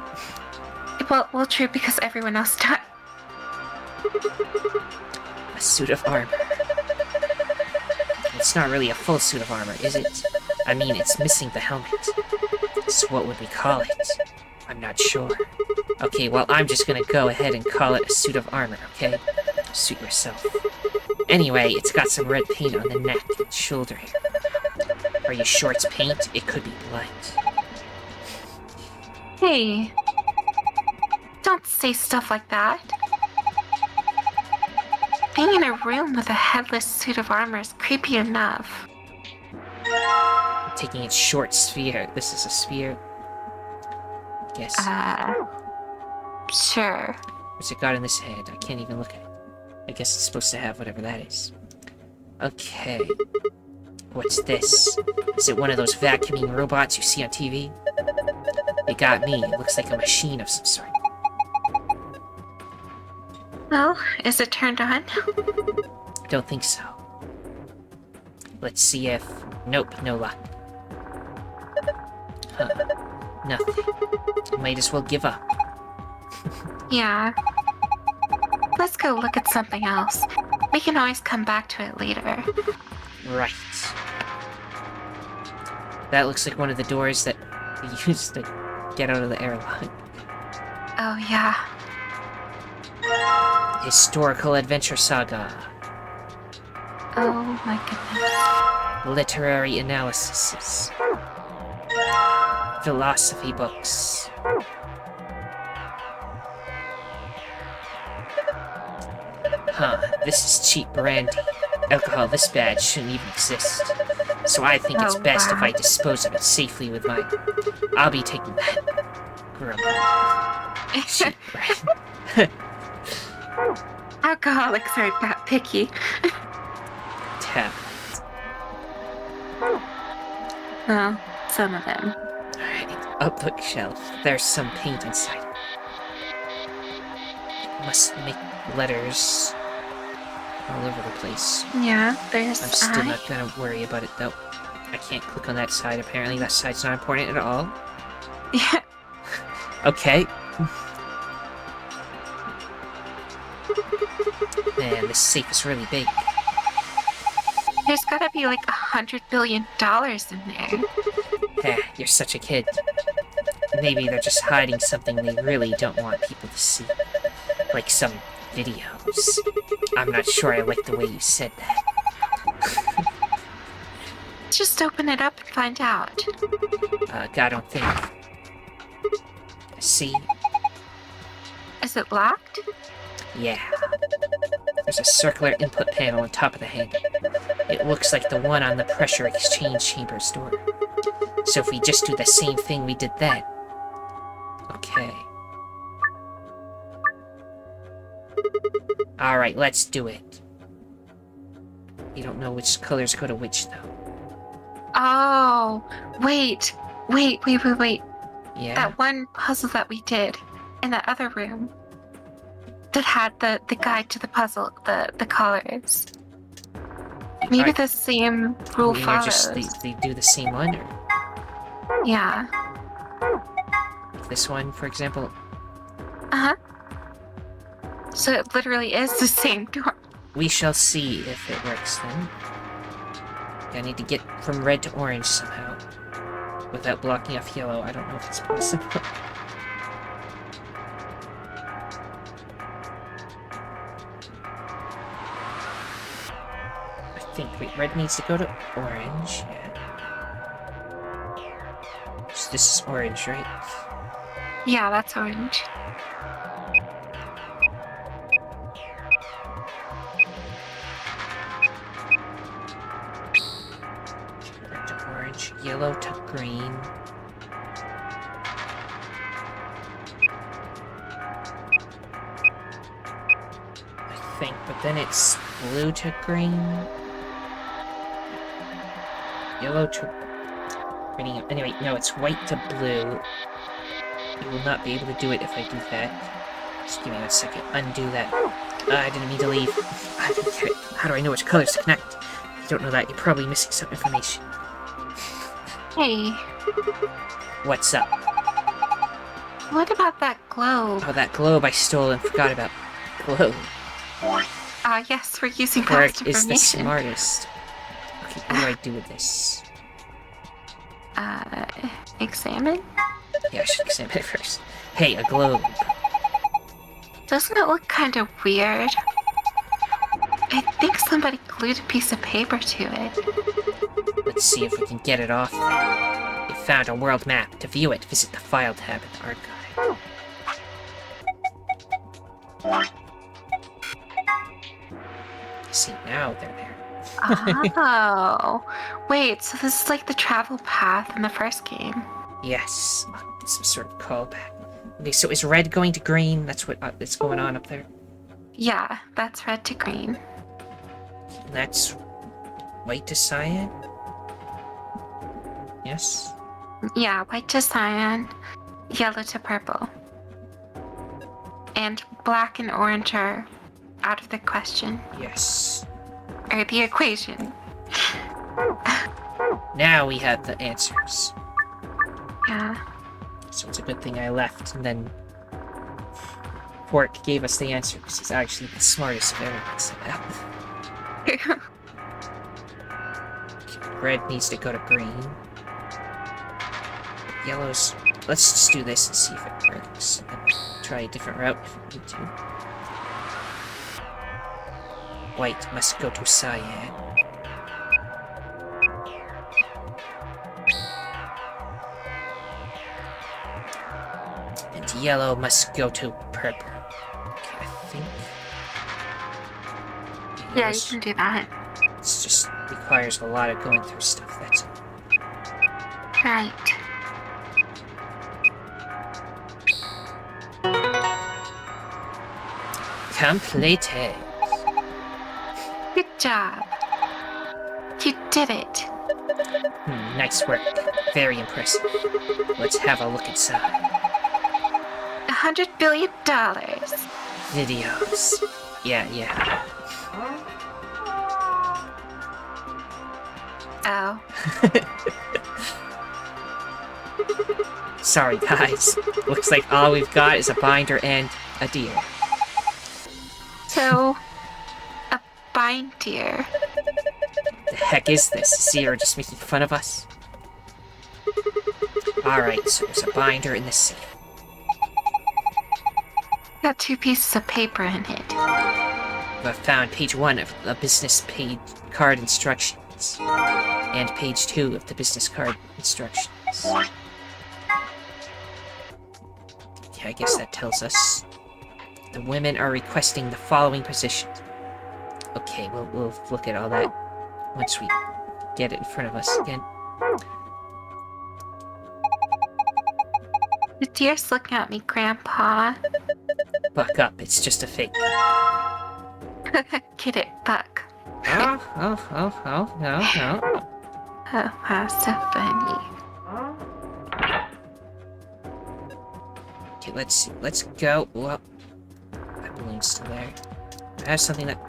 Well, true, because everyone else died. A suit of armor. It's not really a full suit of armor, is it? I mean, it's missing the helmet. So what would we call it? I'm not sure. Okay, well, I'm just gonna go ahead and call it a suit of armor, okay? Suit yourself. Anyway, it's got some red paint on the neck and shoulder here. Are you sure it's paint? It could be blood. Hey. Don't say stuff like that. Being in a room with a headless suit of armor is creepy enough. Taking its short sphere. This is a sphere. Guess. Sure. What's it got in this head? I can't even look at it. I guess it's supposed to have whatever that is. Okay. What's this? Is it one of those vacuuming robots you see on TV? It got me. It looks like a machine of some sort. Well, is it turned on? Don't think so. Let's see if... Nope, no luck. Huh. Nothing. Might as well give up. Yeah. Let's go look at something else. We can always come back to it later. Right. That looks like one of the doors that we used to get out of the airlock. Oh, yeah. Historical adventure saga. Oh, my goodness. Literary analysis. Philosophy books. Huh, this is cheap brandy. Alcohol this bad shouldn't even exist. So I think it's best if I dispose of it safely with mine. I'll be taking that. Grumble. Cheap brandy. Alcoholics aren't that picky. Tap. Well, some of them. Alright, up bookshelf. There's some paint inside. Must make letters all over the place. Yeah, there's I'm still not gonna worry about it though. I can't click on that side apparently. That side's not important at all. Yeah. Okay. Man, this safe is really big. There's gotta be like $100 billion in there. Eh, you're such a kid. Maybe they're just hiding something they really don't want people to see. Like some videos. I'm not sure I like the way you said that. Just open it up and find out. I don't think. See? Is it locked? Yeah. There's a circular input panel on top of the head. It looks like the one on the pressure exchange chamber's door. So if we just do the same thing we did then. Okay. Alright, let's do it. You don't know which colors go to which, though. Oh, wait. Yeah? That one puzzle that we did in that other room that had the guide to the puzzle, the colors. Maybe the same rule follows. They do the same one? Or Yeah. this one, for example? Uh-huh. So it literally is the same door. We shall see if it works then. I need to get from red to orange somehow. Without blocking off yellow. I don't know if it's possible. I think, wait, red needs to go to orange. Yeah. So this is orange, right? Yeah, that's orange. Red to orange, yellow to green. I think, but then it's blue to green. Yellow to Bringing it. Anyway, no, it's white to blue. You will not be able to do it if I do that. Just give me 1 second. Undo that. I didn't mean to leave. I didn't get it. How do I know which colors to connect? If you don't know that, you're probably missing some information. Hey, What's up? what about that globe? Oh, that globe I stole and forgot about. Globe. Yes, we're using Quirk past is the information. smartest. Okay, what do I do with this? Examine? Yeah, I should examine it first. Hey, a globe. Doesn't it look kind of weird? I think somebody glued a piece of paper to it. Let's see if we can get it off. You found a world map. To view it, visit the File tab in the archive. See, now they're there. Oh, wait, so this is like the travel path in the first game. Yes, some sort of callback. Okay, so is red going to green? That's what is going on up there. Yeah, that's red to green. And that's white to cyan? Yes? Yeah, white to cyan, yellow to purple. And black and orange are out of the question. Yes. Or the equation. Now we have the answers. Yeah. So it's a good thing I left, and then Quark gave us the answer, because he's actually the smartest of everyone. So red needs to go to green. Yellow's... Let's just do this and see if it works. And try a different route if we need to. White must go to cyan. And yellow must go to purple. Okay, I think... Yeah, you can do that. It just requires a lot of going through stuff, that's all. Right. Completed. Good job. You did it. Nice work. Very impressive. Let's have a look inside. $100 billion. Videos. Yeah. Oh. Sorry, guys. Looks like all we've got is a binder and a deer. So, a binder. The heck is this? Is Zero just making fun of us? Alright, so there's a binder in the safe. Got 2 pieces of paper in it. I've found page 1 of the business page card instructions. And page 2 of the business card instructions. Yeah, I guess that tells us the women are requesting the following positions. Okay, we'll look at all that once we get it in front of us again. The deer's looking at me, Grandpa. Buck up, it's just a fake. Get it, Buck. No. Oh, wow, so funny. Okay, let's see. Let's go. Well, that balloon's still there. I have something that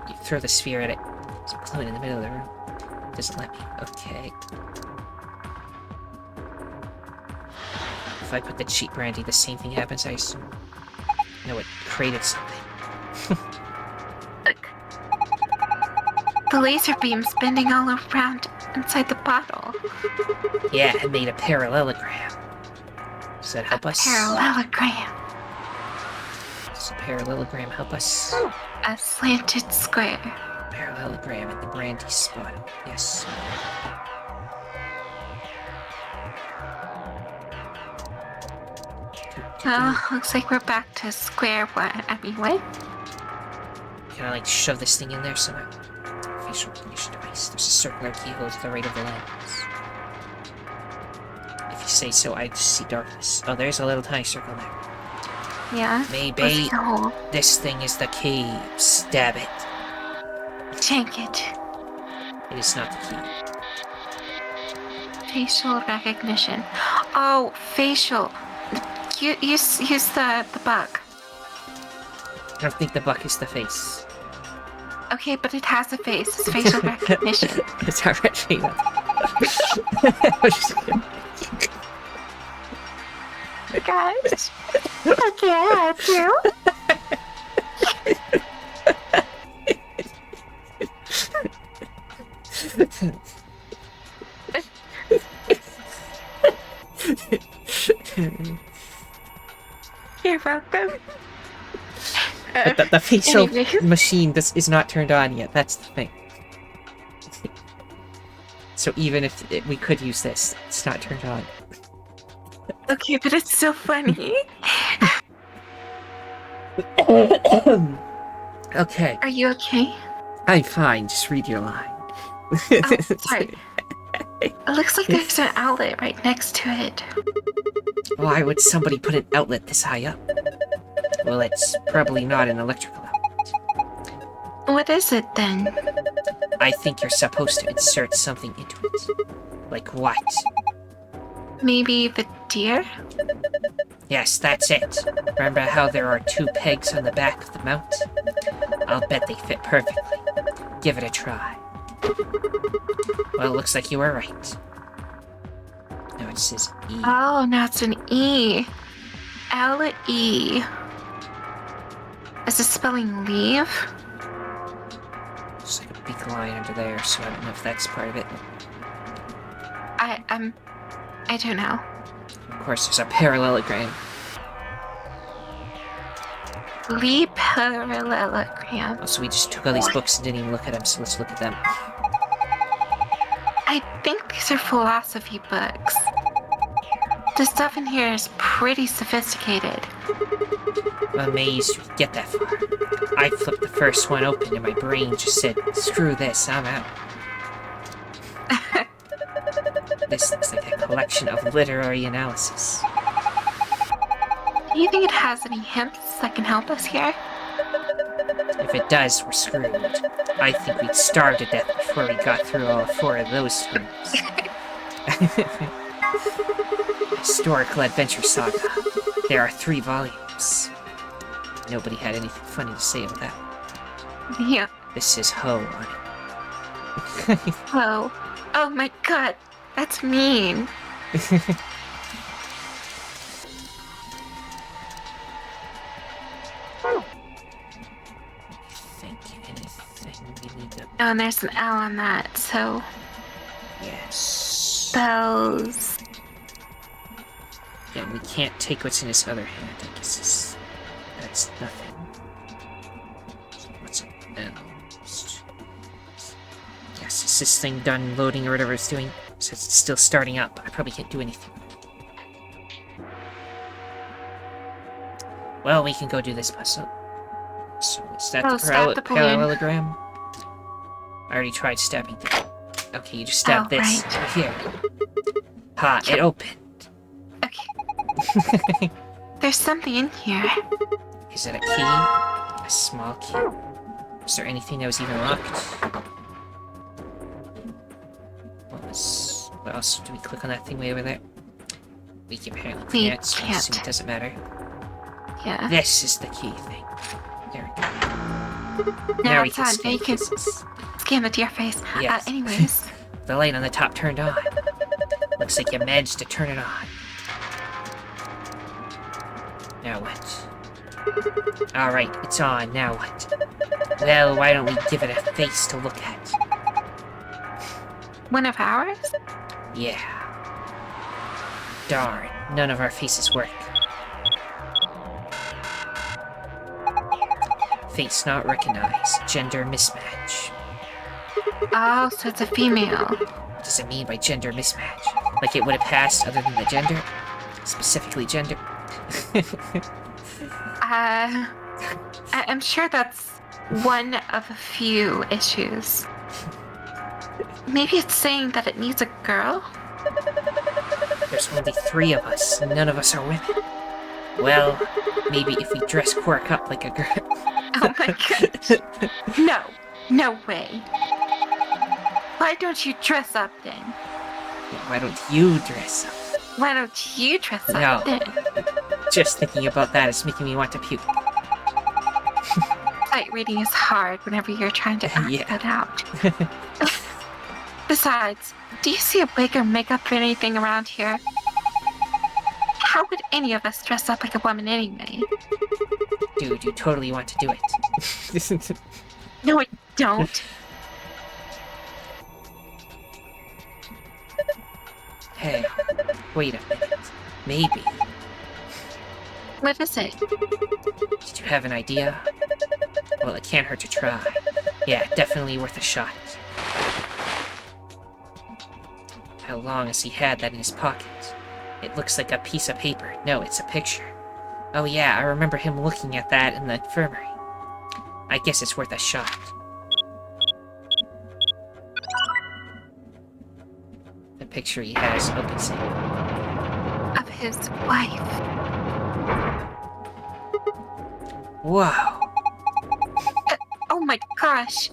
you throw the sphere at it. It's a balloon in the middle of the room. It doesn't let me. Okay. If I put the cheap brandy, the same thing happens, I assume. No, it created something. Look. The laser beam's bending all around inside the bottle. Yeah, it made a parallelogram. Does that help us? Parallelogram. Does a parallelogram help us? A slanted square. Parallelogram in the brandy spot. Yes. Oh, looks like we're back to square one. I mean, what? Can I, like, shove this thing in there somehow? Facial recognition device. There's a circular keyhole to the right of the lens. If you say so, I just see darkness. Oh, there's a little tiny circle there. Yeah. Maybe this thing is the key. Stab it. Take it. It is not the key. Facial recognition. Oh, facial. Use the bug. I don't think the buck is the face. Okay, but it has a face. It's facial recognition. It's alright, Fina. Guys, I can't help you. You're welcome. But the facial anyways. machine is not turned on yet. That's the thing. So even if we could use this, it's not turned on. Okay, but it's still funny. Okay. Are you okay? I'm fine. Just read your line. Oh, sorry. It looks like there's an outlet right next to it. Why would somebody put an outlet this high up? Well, it's probably not an electrical outlet. What is it then? I think you're supposed to insert something into it. Like what? Maybe the deer? Yes, that's it. Remember how there are 2 pegs on the back of the mount? I'll bet they fit perfectly. Give it a try. Well, it looks like you were right. Now it says E. Oh, now it's an E. L-E. Is it spelling leave? There's like a big line under there, so I don't know if that's part of it. I don't know. Of course, there's a parallelogram. Lee parallelogram. So we just took all these books and didn't even look at them, so let's look at them. I think these are philosophy books. The stuff in here is pretty sophisticated. I'm amazed we could get that far. I flipped the first one open and my brain just said, screw this, I'm out. This looks like a collection of literary analysis. Do you think it has any hints that can help us here? If it does, we're screwed. I think we'd starve to death before we got through all 4 of those screens. Historical adventure saga. There are 3 volumes. Nobody had anything funny to say about that. Yeah. This says Ho on it. Oh. Oh my god. That's mean. Oh, and there's an L on that, so... Yes. Spells... Yeah, we can't take what's in his other hand. I guess that's nothing. What's it? Yes, is this thing done loading or whatever it's doing? So it's still starting up. I probably can't do anything. Well, we can go do this puzzle. So is that the parallelogram? I already tried stabbing it. Okay, you just stab this. Right. Here. Ha, it opened. Okay. There's something in here. Is it a key? A small key? Is there anything that was even locked? What else? Do we click on that thing way over there? We apparently can't, so I assume it doesn't matter. Yeah. This is the key thing. There we go. Now it's on. Now you can scan it to your face. Yes. Anyways. The light on the top turned on. Looks like you managed to turn it on. Now what? Alright, it's on. Now what? Well, why don't we give it a face to look at? One of ours? Yeah. Darn, none of our faces work. Face not recognized. Gender mismatch. Oh, so it's a female. What does it mean by gender mismatch? Like it would have passed other than the gender? Specifically gender? I'm sure that's one of a few issues. Maybe it's saying that it needs a girl? There's only 3 of us, and none of us are women. Well, maybe if we dress Quark up like a girl. Oh my god. No. No way. Why don't you dress up then? Yeah, why don't you dress up? Why don't you dress up No. then? Just thinking about that is making me want to puke. Sight reading is hard whenever you're trying to act that out. Besides, do you see a wig or makeup or anything around here? How would any of us dress up like a woman anyway? Dude, you totally want to do it. No, I don't. Hey, wait a minute. Maybe. What is it? Did you have an idea? Well, it can't hurt to try. Yeah, definitely worth a shot. How long has he had that in his pocket? It looks like a piece of paper. No, it's a picture. Oh yeah, I remember him looking at that in the infirmary. I guess it's worth a shot. The picture he has opens it. Of his wife. Whoa. Oh my gosh.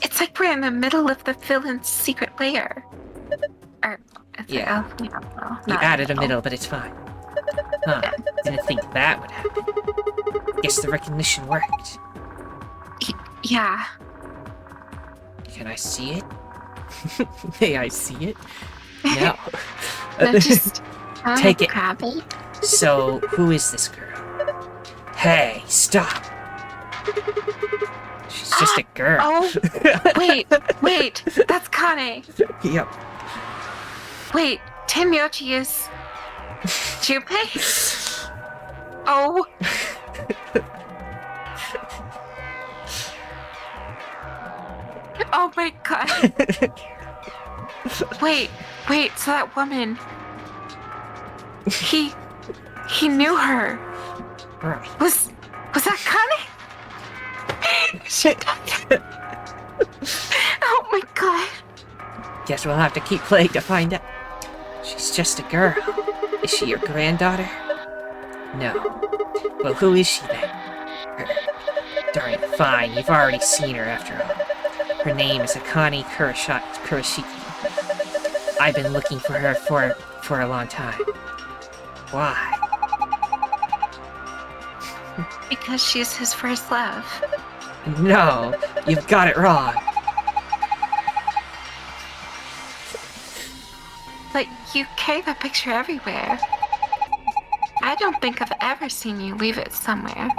It's like we're in the middle of the villain's secret lair. Or, Yeah. You added a middle, but it's fine. Huh. Didn't think that would happen. Guess the recognition worked. Yeah. Can I see it? May I see it? No. No, just Take it. grab it. So, who is this girl? Hey, stop! She's just a girl. Oh, wait, that's Kane. Yep. Wait, Tenmyouji is Junpei? Oh. Oh my god. Wait, so that woman. He knew her. Right. Was that Kane? Oh my god. Guess we'll have to keep playing to find out. She's just a girl. Is she your granddaughter? No. Well, who is she then? Her. Darn, fine, you've already seen her after all. Her name is Akane Kurashiki. I've been looking for her for a long time. Why? Because she's his first love. No, you've got it wrong. But you carry that picture everywhere. I don't think I've ever seen you leave it somewhere.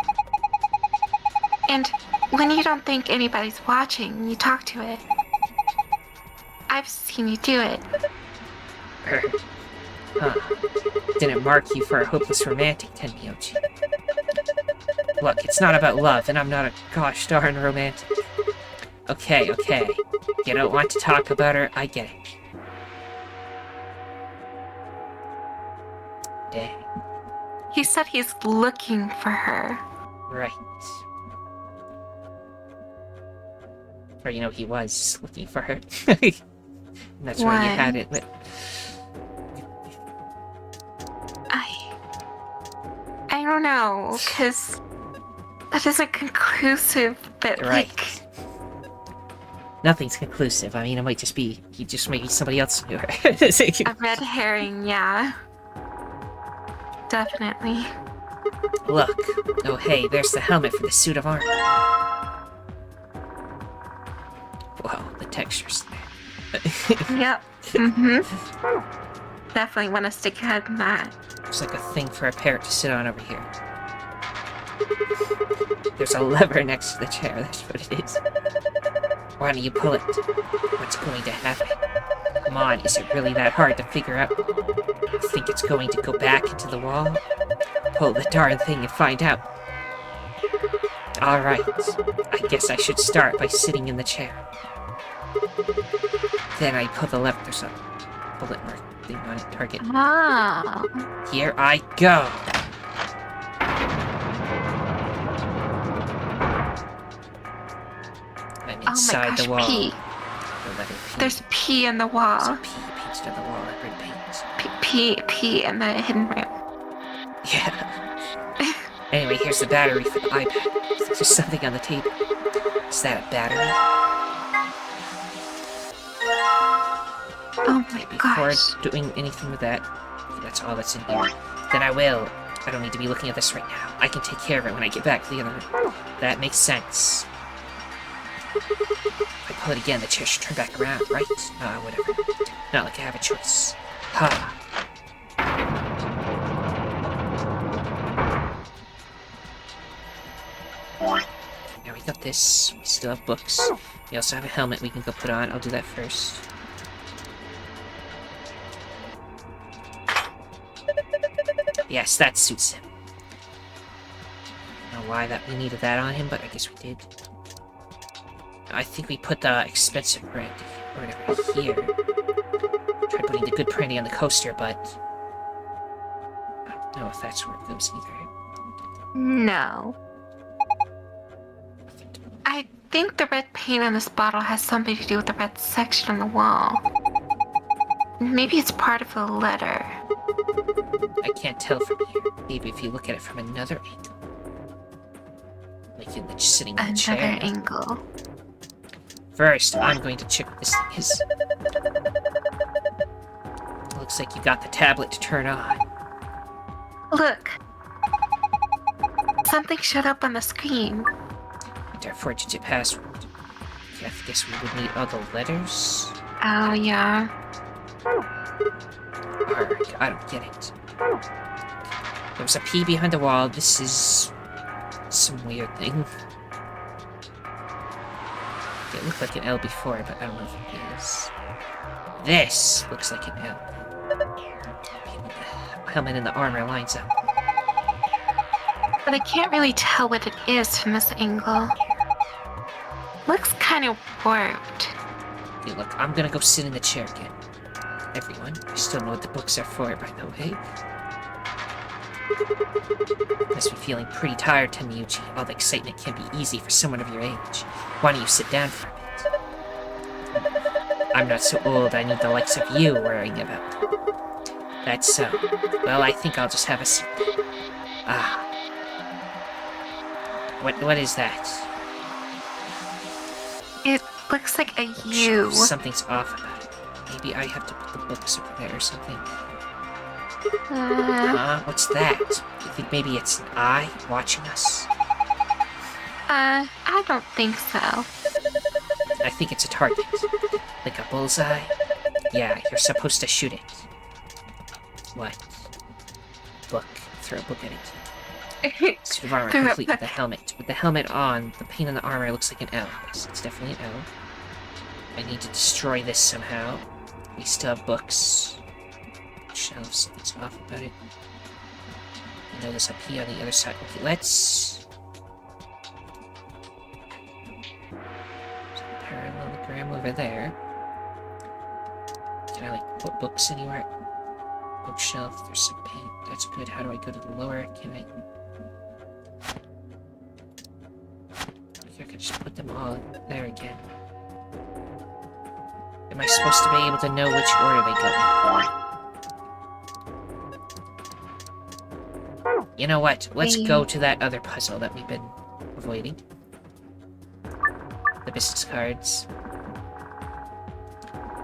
And when you don't think anybody's watching, you talk to it. I've seen you do it. Huh. Didn't mark you for a hopeless romantic, Tenmyouji. Look, it's not about love, and I'm not a gosh darn romantic. Okay. You don't want to talk about her, I get it. Dang. He said he's looking for her. Right. Or, he was looking for her. And that's where you had it, but... I don't know, because that isn't conclusive, but right. Nothing's conclusive. I mean, it might just be, he just might be somebody else knew her. A red herring, yeah. Definitely. Look. Oh, hey, there's the helmet for the suit of armor. Whoa, the texture's there. Yep. Definitely want to stick your head in that. Looks like a thing for a parrot to sit on over here. There's a lever next to the chair, that's what it is. Why don't you pull it? What's going to happen? Come on, is it really that hard to figure out? You think it's going to go back into the wall? Pull the darn thing and find out. Alright, I guess I should start by sitting in the chair. Then I pull the lever, there's a bullet mark thing on it, target. Oh. Here I go! I'm inside oh my gosh, the wall. P. The letter P. There's P in the wall. There's a P pasted on the wall in red paint. P in the hidden room. Yeah. Anyway, here's the battery for the iPad. There's something on the table. Is that a battery? Oh my Before gosh. doing anything with that, that's all that's in here. Then I will. I don't need to be looking at this right now. I can take care of it when I get back to the other room. That makes sense. If I pull it again, the chair should turn back around, right? Whatever. Not like I have a choice. Ha! Now we got this. We still have books. We also have a helmet we can go put on. I'll do that first. Yes, that suits him. I don't know why that we needed that on him, but I guess we did. I think we put the expensive brandy or whatever here. Tried putting the good brandy on the coaster, but I don't know if that's where it goes either. No. I think the red paint on this bottle has something to do with the red section on the wall. Maybe it's part of a letter. I can't tell from here. Maybe if you look at it from another angle. Like in the sitting in the chair. Another angle. First, I'm going to check what this thing is. Looks like you got the tablet to turn on. Look. Something showed up on the screen. Enter a 4-digit password. Yeah, I guess we would need all the letters. Oh, yeah. Arg, I don't get it. There was a P behind the wall. This is some weird thing. It looked like an L before, but I don't know if it is. This looks like an L. The helmet and the armor lines up. But I can't really tell what it is from this angle. Looks kind of warped. Okay, look, I'm gonna go sit in the chair again. Everyone, I still know what the books are for, by the way. Must be feeling pretty tired, Tenmyouji. All the excitement can be easy for someone of your age. Why don't you sit down for a bit? I'm not so old, I need the likes of you worrying about. That's so. Well, I think I'll just have a seat. Ah. What is that? It looks like a U. Something's off about it. Maybe I have to put the books over there or something. What's that? You think maybe it's an eye watching us? I don't think so. I think it's a target. Like a bullseye? Yeah, you're supposed to shoot it. What? Book. Throw a book at it. Suit of armor complete with the helmet. With the helmet on, the paint on the armor looks like an L. Yes, it's definitely an L. I need to destroy this somehow. We still have books. Shelves, something's off about it. You know this up here on the other side. Okay, let's... There's a parallelogram over there. Can I, like, put books anywhere? Bookshelf, there's some paint. That's good. How do I go to the lower? Can I... I could just put them all there again. Am I supposed to be able to know which order they go in? You know what? Let's go to that other puzzle that we've been avoiding. The business cards.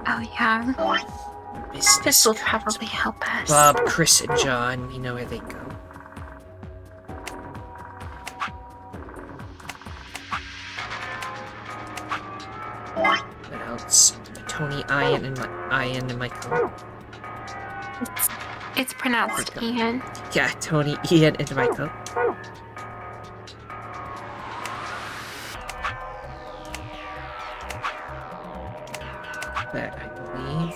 Oh, yeah. This will probably help us. Bob, Chris, and John. We know where they go. What else? Tony, Ian, and Michael. It's pronounced Ian. Yeah, Tony, Ian, and Michael. That, I believe.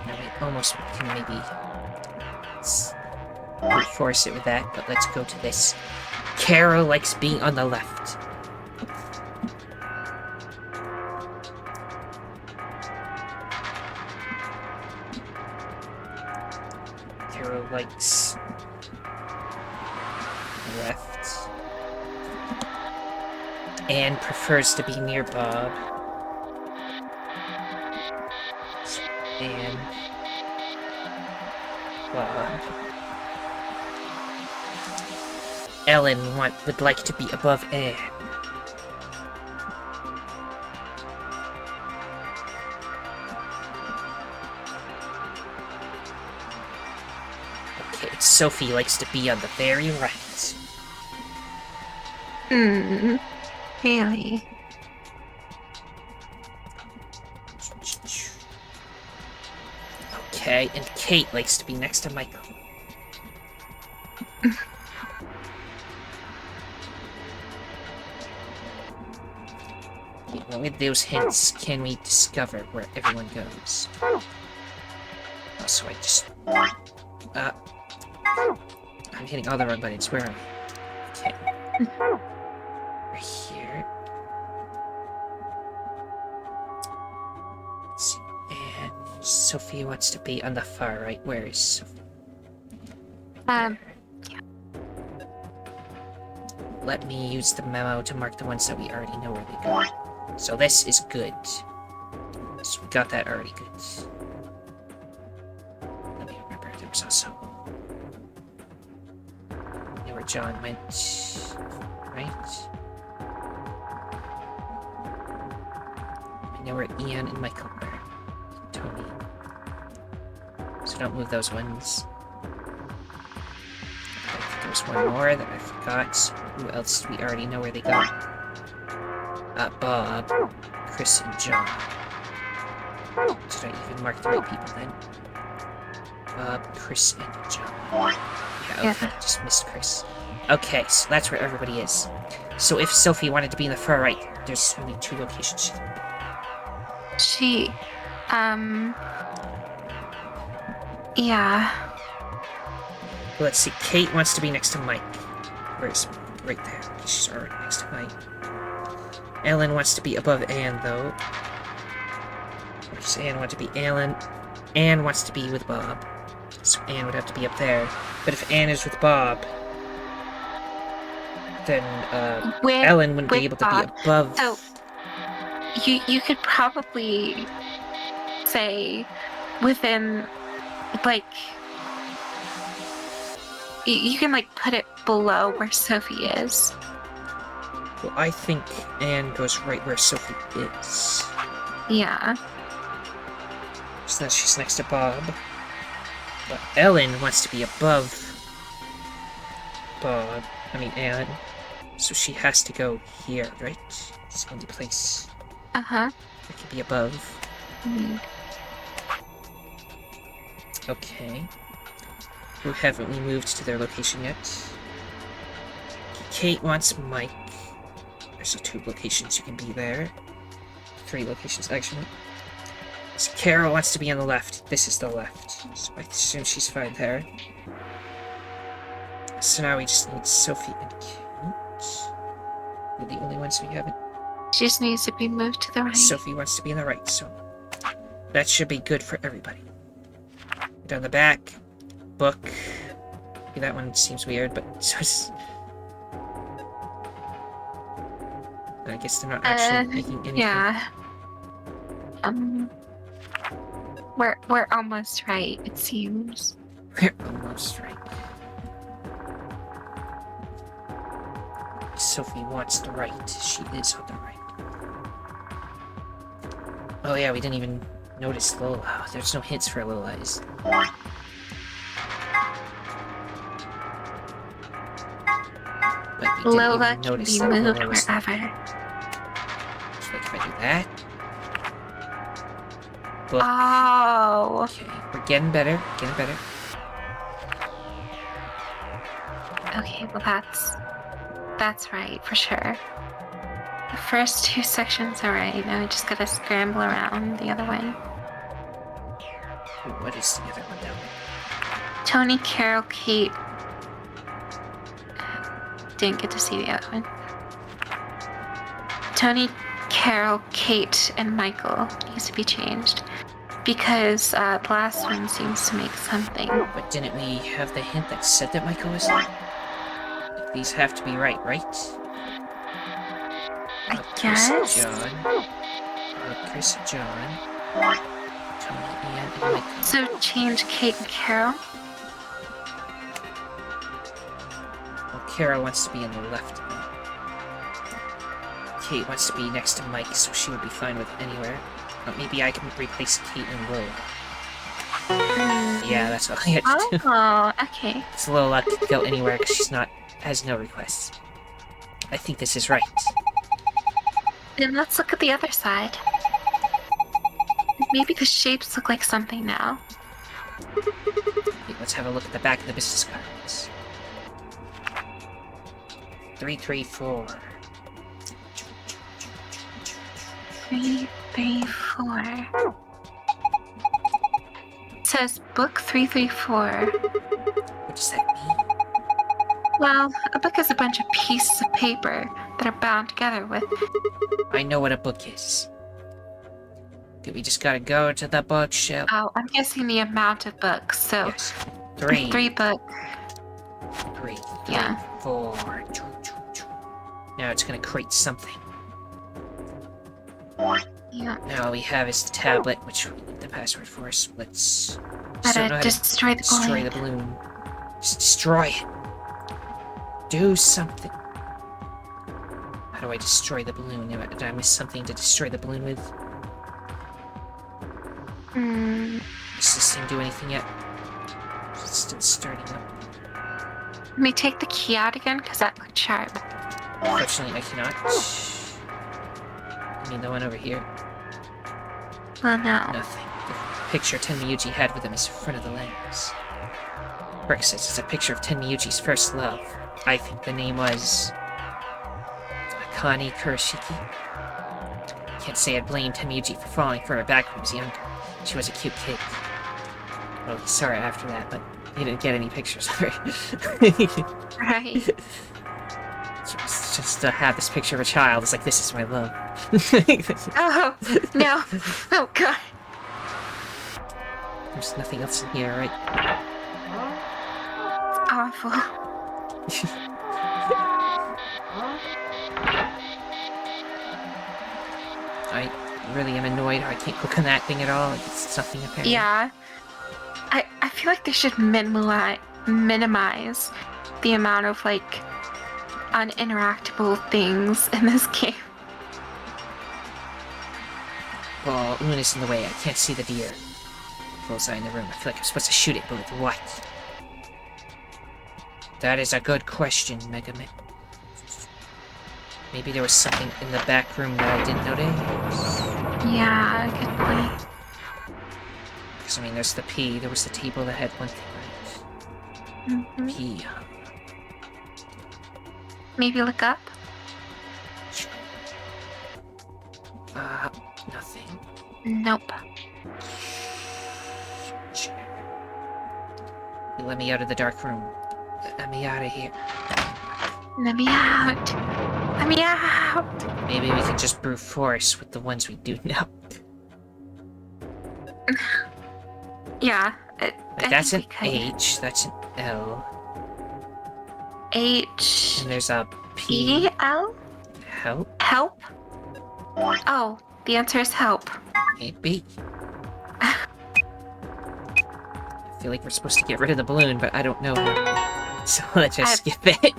Now we almost can maybe force it with that, but let's go to this. Carol likes being on the left. Carol likes left. Anne prefers to be near Bob. And Bob. Ellen would like to be above Anne. Sophie likes to be on the very right. Really? Okay, and Kate likes to be next to Michael. With those hints, can we discover where everyone goes? Also, I just... I'm hitting all the wrong buttons. Where am I? Okay. We're here. Let's see. And Sophie wants to be on the far right. Where is Sophie? Yeah. Let me use the memo to mark the ones that we already know where they go. So this is good. So we got that already good. Let me remember, there was also... I know where John went, right? I know where Ian and Michael are. Tony. So don't move those ones. I think there was one more that I forgot. Who else do we already know where they go? Bob, Chris, and John. Did I even mark the right people then? Bob, Chris, and John. Yeah, okay, just missed Chris. Okay, so that's where everybody is. So if Sophie wanted to be in the far right, there's only 2 locations. Yeah. Let's see, Kate wants to be next to Mike. Where's right there? She's already next to Mike. Ellen wants to be above Anne, though. Where does Anne want to be? Anne wants to be with Bob. So Anne would have to be up there. But if Anne is with Bob, then Ellen wouldn't be able to be above. So you could probably say within, like, you can like put it below where Sophie is. Well, I think Anne goes right where Sophie is. Yeah. So that she's next to Bob. But Ellen wants to be above Anne. So she has to go here, right? It's the only place. Uh-huh. It could be above. Mm-hmm. Okay. Who haven't we moved to their location yet? Kate wants Mike. There's 2 locations you can be there. 3 locations, actually. So Carol wants to be on the left. This is the left. So I assume she's fine there. So now we just need Sophie and Kate. They're the only ones we haven't. She just needs to be moved to the right. Sophie wants to be on the right, so that should be good for everybody. Down the back. Book. Okay, that one seems weird, but so it's... I guess they're not actually making anything. Yeah. We're almost right, it seems. We're almost right. Sophie wants the right. She is on the right. Oh yeah, we didn't even notice Little... Oh, there's no hints for Little Eyes. But we Lola didn't even can notice be that moved Lola was... wherever. So like if I do that... Book. Oh. Okay, we're getting better, Okay, well that's right for sure. The first 2 sections are right. Now we just gotta scramble around the other one. What is the other one down there? Tony, Carol, Kate. Didn't get to see the other one. Tony, Carol, Kate, and Michael needs to be changed. Because the last one seems to make something. But didn't we have the hint that said that Michael was there? These have to be right? I guess. Chris, John. Tony, Ian, and Michael. So change Kate and Carol? Well, Carol wants to be on the left. Kate wants to be next to Mike, so she would be fine with anywhere. But maybe I can replace Kate and Will. Yeah, that's all I had to do. Oh, okay. It's a little luck to go anywhere because she's has no requests. I think this is right. Then let's look at the other side. Maybe the shapes look like something now. Okay, let's have a look at the back of the business cards. 334. 334. It says book 334. What does that mean? Well, a book is a bunch of pieces of paper that are bound together with. I know what a book is. We just gotta go to the bookshelf. Oh, I'm guessing the amount of books. So, yes. 3. 3 books. 3, Yeah. 4. Now it's gonna create something. Yeah. Now all we have is the tablet, which we need the password for. So let's Gotta destroy the balloon. destroy the balloon. Just destroy it. Do something. How do I destroy the balloon? Did I miss something to destroy the balloon with? Does this thing do anything yet? It's still starting up. Let me take the key out again, because that looked sharp. Unfortunately, I cannot. I mean, the one over here. Well, no. Nothing. The picture Tenmyouji had with him is in front of the lens. Rick says it's a picture of Tenmyouji's first love. I think the name was Akane Kurashiki. Can't say I'd blame Tenmyouji for falling for her back when he was younger. She was a cute kid. Well, he saw her after that, but he didn't get any pictures of her. Right. Just to have this picture of a child, it's like, this is my love. Oh, no. Oh, God. There's nothing else in here, right? It's awful. I really am annoyed how I can't click on that thing at all. It's nothing apparently. Yeah. I feel like they should minimize the amount of, like, uninteractable things in this game. Well, Luna's in the way. I can't see the deer. Bullseye in the room. I feel like I'm supposed to shoot it, but with what? That is a good question, Mega Man. Maybe there was something in the back room that I didn't notice. Yeah, good point. Because, I mean, there's the P. There was the table that had one thing, right? P. Maybe look up? Nothing. Nope. You let me out of the dark room. Let me out of here. Let me out. Let me out. Maybe we can just brute force with the ones we do know. Yeah. Like, that's an H. That's an L. H. And there's a P. L? Help? Help? Oh, the answer is help. Maybe. I feel like we're supposed to get rid of the balloon, but I don't know how. So let's just skip it.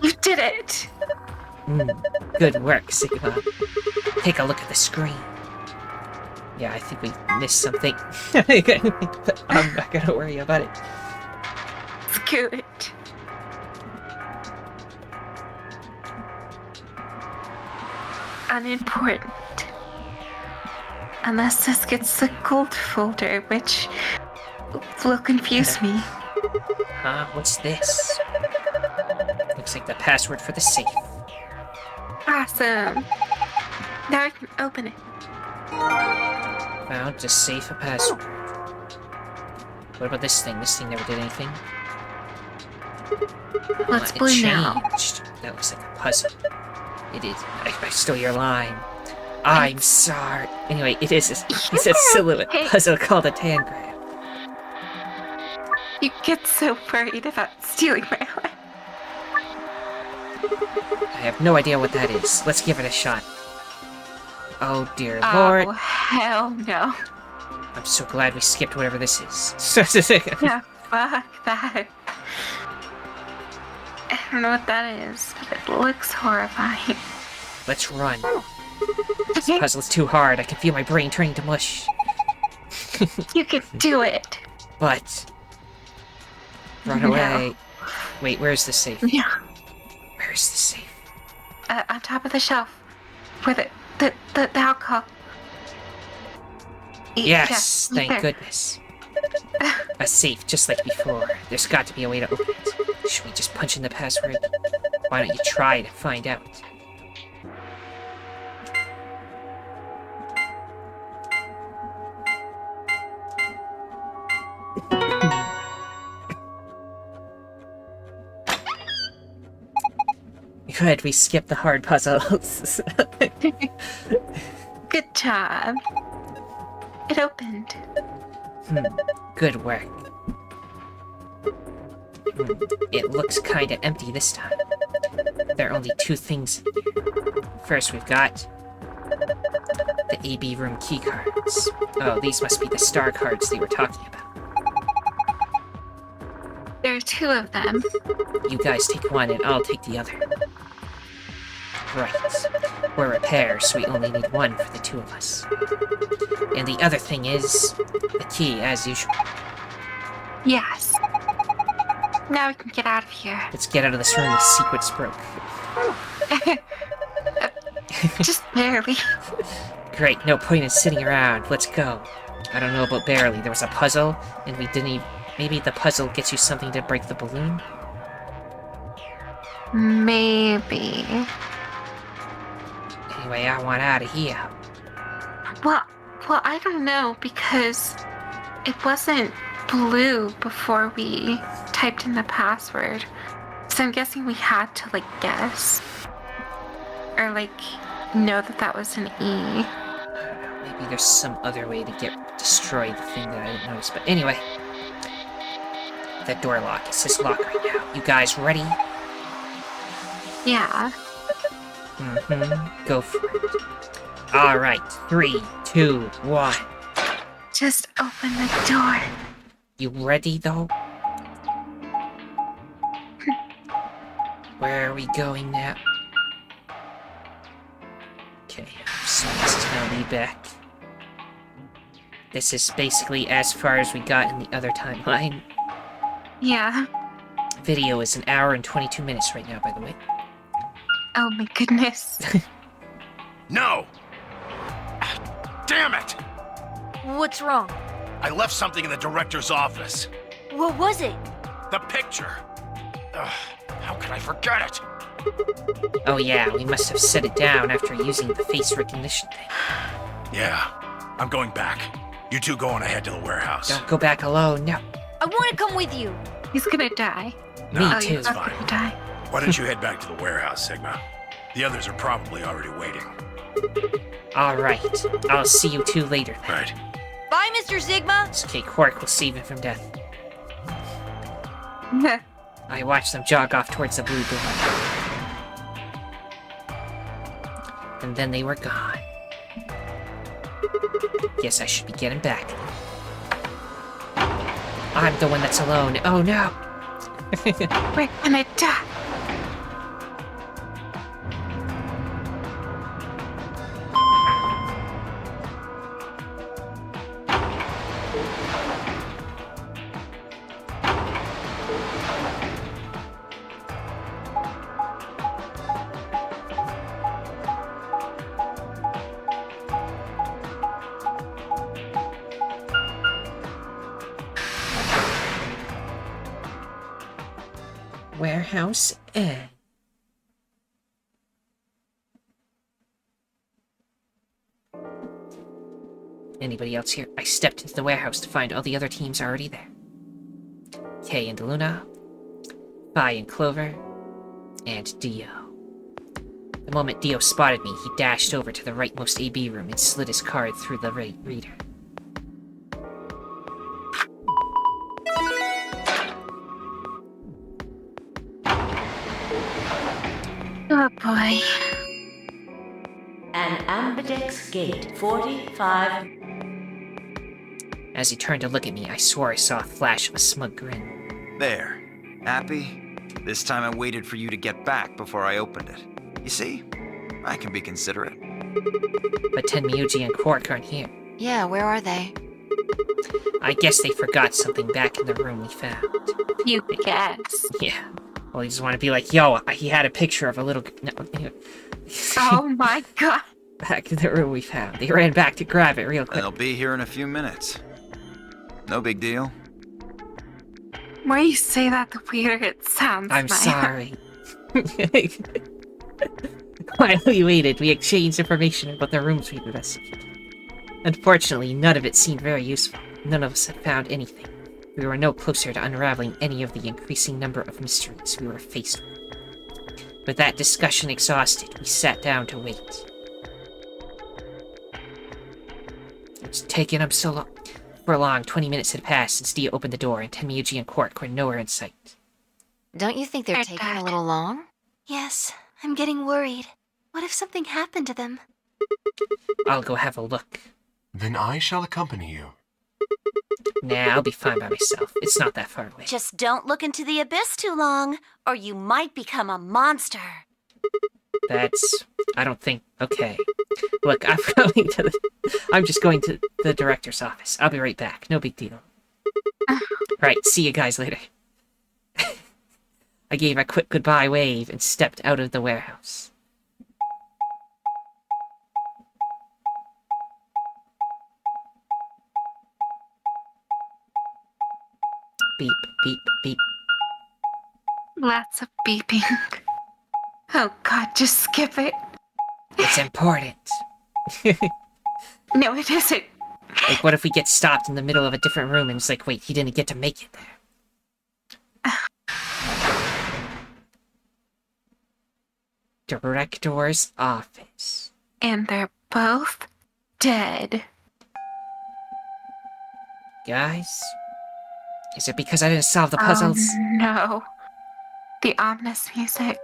You did it! Good work, Sigma. Take a look at the screen. Yeah, I think we missed something. I'm not gonna worry about it. It's good. Unimportant. Unless this gets the gold folder, which will confuse me. Huh? What's this? Looks like the password for the safe. Awesome. Now I can open it. Found to safe a password. What about this thing? This thing never did anything. Well, it's It blue now. changed. That looks like a puzzle. It is. I stole your line. I'm sorry. Anyway, it's a silhouette puzzle called a tangram. You get so worried about stealing my line. I have no idea what that is. Let's give it a shot. Oh dear lord. Oh, hell no. I'm so glad we skipped whatever this is. Yeah, fuck that. I don't know what that is, but it looks horrifying. Let's run. This puzzle is too hard. I can feel my brain turning to mush. You can do it. But... Run No. away. Wait, where's the safe? Yeah. Where's the safe? On top of the shelf. Where the alcohol. Yes, thank there. goodness. A safe, just like before. There's got to be a way to open it. Should we just punch in the password? Why don't you try to find out? Good, we skipped the hard puzzles. Good job. It opened. Good work. It looks kinda empty this time. There are only two things in here. First, we've got the AB room keycards. Oh, these must be the star cards they were talking about. There are two of them. You guys take one and I'll take the other. Right. We're a pair, so we only need one for the two of us. And the other thing is the key, as usual. Yes. Now we can get out of here. Let's get out of this room with secrets broke. Just barely. Great, no point in sitting around. Let's go. I don't know about barely. There was a puzzle, and we didn't even... Maybe the puzzle gets you something to break the balloon? Maybe. Anyway, I want out of here. Well, I don't know, because it wasn't blue before we typed in the password. So I'm guessing we had to, guess. Or, know that that was an E. Maybe there's some other way to destroy the thing that I didn't notice. But anyway. That door lock. It says lock right now. You guys ready? Yeah. Go for it. Alright. 3, 2, 1. Just open the door. You ready, though? Where are we going now? Okay, so this is gonna lead back. This is basically as far as we got in the other timeline. Yeah. Video is 1 hour and 22 minutes right now, by the way. Oh my goodness. No! Damn it! What's wrong? I left something in the director's office. What was it? The picture. Ugh, how could I forget it? Oh yeah, we must have set it down after using the face recognition thing. Yeah, I'm going back. You two go on ahead to the warehouse. Don't go back alone, no. I want to come with you. He's gonna die. Me too. He's not gonna die. Why don't you head back to the warehouse, Sigma? The others are probably already waiting. Alright, I'll see you two later then. Right. Bye, Mr. Sigma. It's okay, Quark will save him from death. I watched them jog off towards the blue door. And then they were gone. Guess I should be getting back. I'm the one that's alone. Oh no! We're gonna die. Warehouse N. Anybody else here? I stepped into the warehouse to find all the other teams already there. Kay and Luna, Phi and Clover, and Dio. The moment Dio spotted me, he dashed over to the rightmost AB room and slid his card through the reader. Oh boy. An ambidex gate 45. As he turned to look at me, I swore I saw a flash of a smug grin. There. Happy? This time I waited for you to get back before I opened it. You see? I can be considerate. But Tenmyouji and Quark aren't here. Yeah, where are they? I guess they forgot something back in the room we found. You guess. Yeah. Well, you just want to be like, yo, he had a picture of a little... No, anyway. Oh my god. Back in the room we found. They ran back to grab it real quick. They'll be here in a few minutes. No big deal. The more you say that, the weirder it sounds. I'm Maya. sorry. While we waited, we exchanged information about the rooms we'd investigated. Unfortunately, none of it seemed very useful. None of us had found anything. We were no closer to unraveling any of the increasing number of mysteries we were faced with. With that discussion exhausted, we sat down to wait. It's taking them so long. For long, 20 minutes had passed since Dia opened the door, and Tenmyouji and Quark were nowhere in sight. Don't you think they're taking a little long? Yes, I'm getting worried. What if something happened to them? I'll go have a look. Then I shall accompany you. Nah, I'll be fine by myself. It's not that far away. Just don't look into the abyss too long, or you might become a monster. That's... I don't think... Okay. Look, I'm just going to the director's office. I'll be right back. No big deal. Right, see you guys later. I gave a quick goodbye wave and stepped out of the warehouse. Beep, beep, beep. Lots of beeping. Oh god, just skip it. It's important. No, it isn't. Like, what if we get stopped in the middle of a different room and it's like, wait, he didn't get to make it there? Director's office. And they're both dead. Guys? Is it because I didn't solve the puzzles? Oh, no. The ominous music.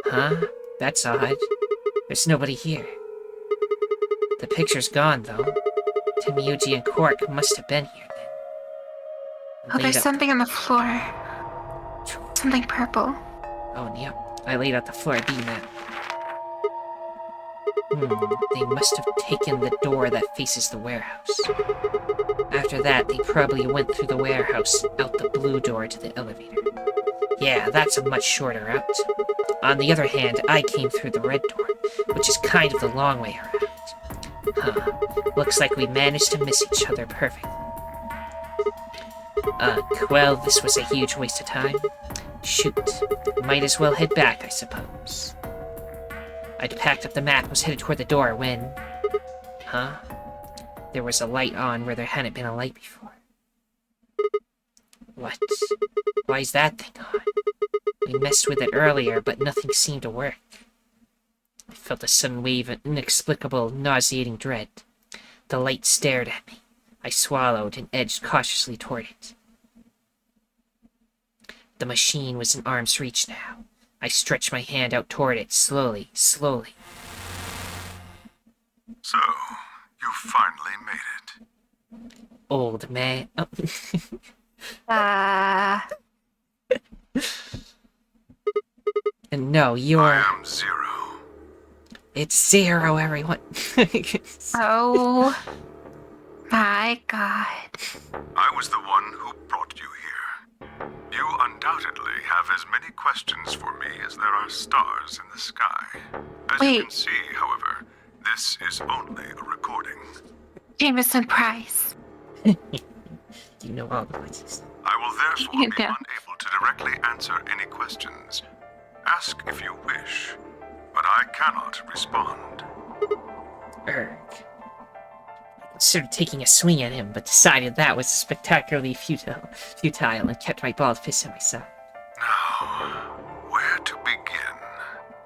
Huh? That's odd. There's nobody here. The picture's gone, though. Tenmyouji and Quark must have been here, then. Oh, there's something on the floor. Something purple. Oh, yep. I laid out the floor beam map. They must have taken the door that faces the warehouse. After that, they probably went through the warehouse, out the blue door to the elevator. Yeah, that's a much shorter route. On the other hand, I came through the red door, which is kind of the long way around. Huh. Looks like we managed to miss each other perfectly. Well, this was a huge waste of time. Shoot. Might as well head back, I suppose. I'd packed up the map and was headed toward the door when... Huh? There was a light on where there hadn't been a light before. What? Why is that thing on? We messed with it earlier, but nothing seemed to work. I felt a sudden wave of inexplicable, nauseating dread. The light stared at me. I swallowed and edged cautiously toward it. The machine was in arm's reach now. I stretched my hand out toward it, slowly, slowly. So, you finally made it. Old man... Oh. And no, you're... I am Zero. It's Zero, everyone. Oh my god. I was the one who brought you here. You undoubtedly have as many questions for me as there are stars in the sky. As you can see, however, this is only a recording. Jameson Price. You know all the voices. I will therefore be unable to directly answer any questions. Ask if you wish, but I cannot respond. Erg. I considered taking a swing at him, but decided that was spectacularly futile and kept my bald fist at my side. Now, where to begin?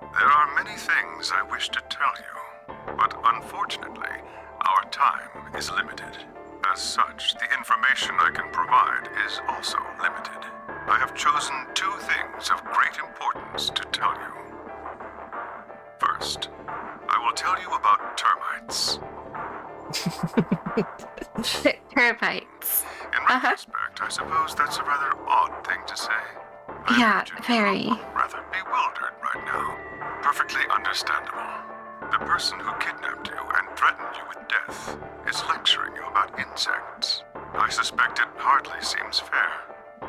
There are many things I wish to tell you, but unfortunately, our time is limited. As such, the information I can provide is also limited. I have chosen two things of great importance to tell you. First, I will tell you about termites. Termites. In retrospect, I suppose that's a rather odd thing to say. Yeah, very. Rather bewildered right now. Perfectly understandable. The person who kidnapped you and threatened you with death is lecturing you about insects. I suspect it hardly seems fair.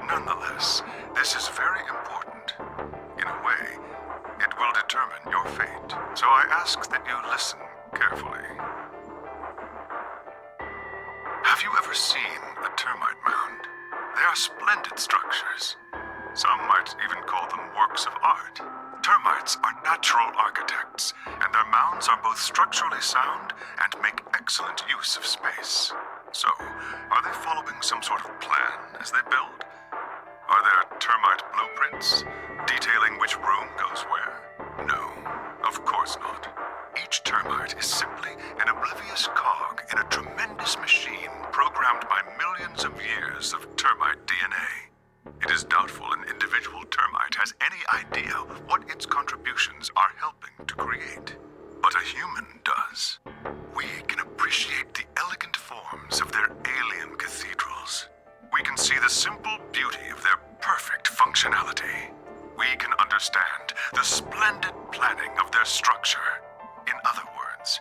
Nonetheless, this is very important. In a way, it will determine your fate. So I ask that you listen carefully. Have you ever seen a termite mound? They are splendid structures. Some might even call them works of art. Termites are natural architects, and their mounds are both structurally sound and make excellent use of space. So, are they following some sort of plan as they build? Are there termite blueprints detailing which room goes where? No, of course not. Each termite is simply an oblivious cog in a tremendous machine programmed by millions of years of termite DNA. It is doubtful an individual termite has any idea what its contributions are helping to create. But a human does. We can appreciate the elegant forms of their alien cathedrals. We can see the simple beauty of their perfect functionality. We can understand the splendid planning of their structure. In other words,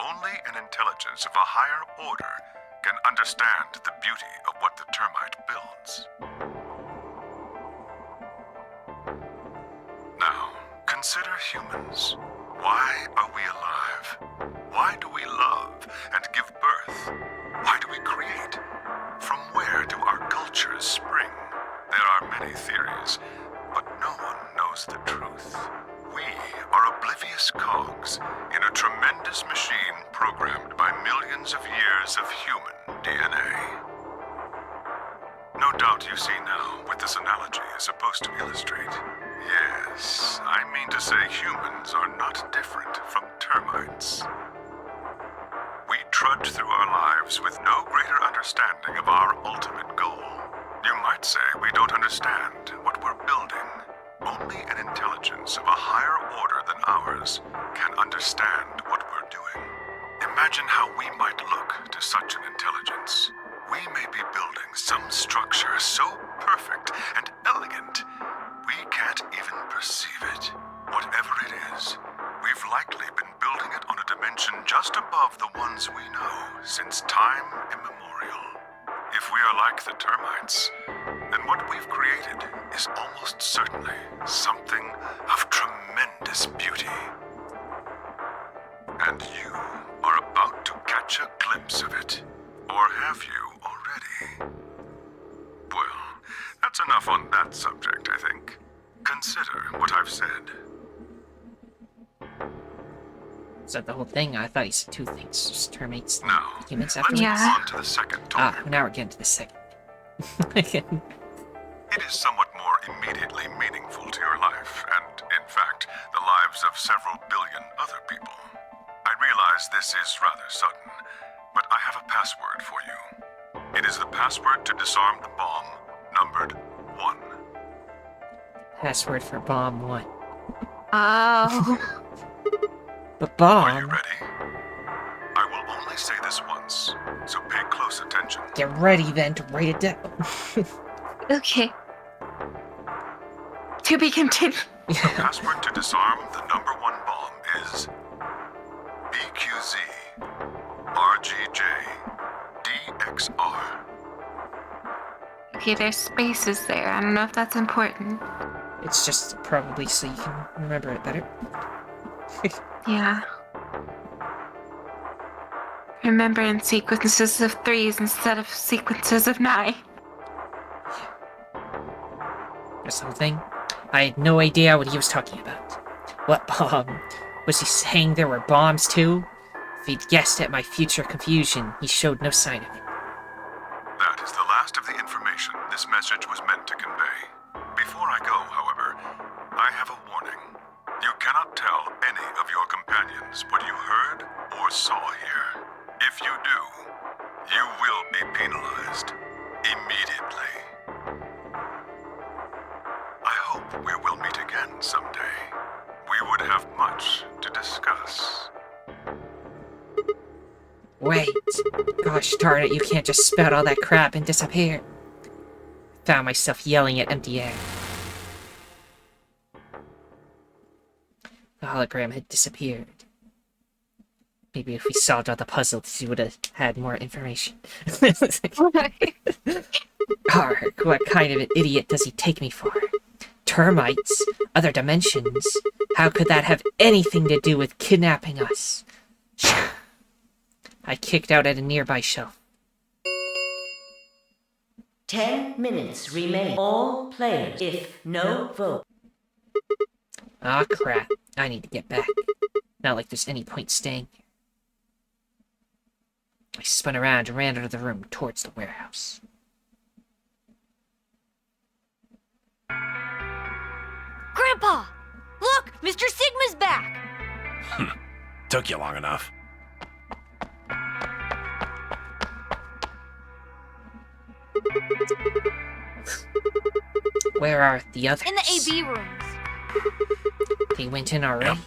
only an intelligence of a higher order can understand the beauty of what the termite builds. Now, consider humans. Why are we alive? Why do we love and give birth? Why do we create? From where do our cultures spring? There are many theories, but no one knows the truth. We are oblivious cogs in a tremendous machine programmed by millions of years of human DNA. No doubt you see now what this analogy is supposed to illustrate. Yes, I mean to say humans are not different from termites. We trudge through our lives with no greater understanding of our ultimate goal. You might say we don't understand what we're building. Only an intelligence of a higher order than ours can understand what we're doing. Imagine how we might look to such an intelligence. We may be building some structure so perfect and elegant, we can't even perceive it. Whatever it is, we've likely been building it on a dimension just above the ones we know since time immemorial. If we are like the termites, then what we've created is almost certainly something of tremendous beauty. And you are about to catch a glimpse of it. Or have you already? Well, that's enough on that subject, I think. Consider what I've said. Is that the whole thing? I thought he said two things. Just termites and Now, humans let's afterwards. move on to the second topic. Now we're getting to the second. It is somewhat more immediately meaningful to your life, and in fact, the lives of several billion other people. I realize this is rather sudden, but I have a password for you. It is the password to disarm the bomb, numbered 1. Password for bomb 1. Oh. But bomb? Are you ready? I will only say this once, so pay close attention. Get ready then to write it down. Okay. To be continued. The password to disarm the number 1 bomb is BQZ RGJ DXR. Okay, there's spaces there. I don't know if that's important. It's just probably so you can remember it better. Yeah. Remember in sequences of 3s instead of sequences of 9. Or something. I had no idea what he was talking about. What bomb? Was he saying there were bombs too? If he'd guessed at my future confusion, he showed no sign of it. That is the last of the information this message was meant to convey. Before I go, however, I have a warning. You cannot tell any of your companions what you heard or saw here. If you do, you will be penalized immediately. I hope we will meet again someday. We would have much to discuss. Wait. Gosh darn it, you can't just spout all that crap and disappear. I found myself yelling at empty air. The hologram had disappeared. Maybe if we solved all the puzzles, you would have had more information. Arg, what kind of an idiot does he take me for? Termites? Other dimensions? How could that have anything to do with kidnapping us? I kicked out at a nearby shelf. 10 minutes remain. All players, if no vote. Aw, crap. I need to get back. Not like there's any point staying here. I spun around and ran out of the room towards the warehouse. Grandpa! Look! Mr. Sigma's back! Took you long enough. Where are the others? In the AB rooms. They went in already?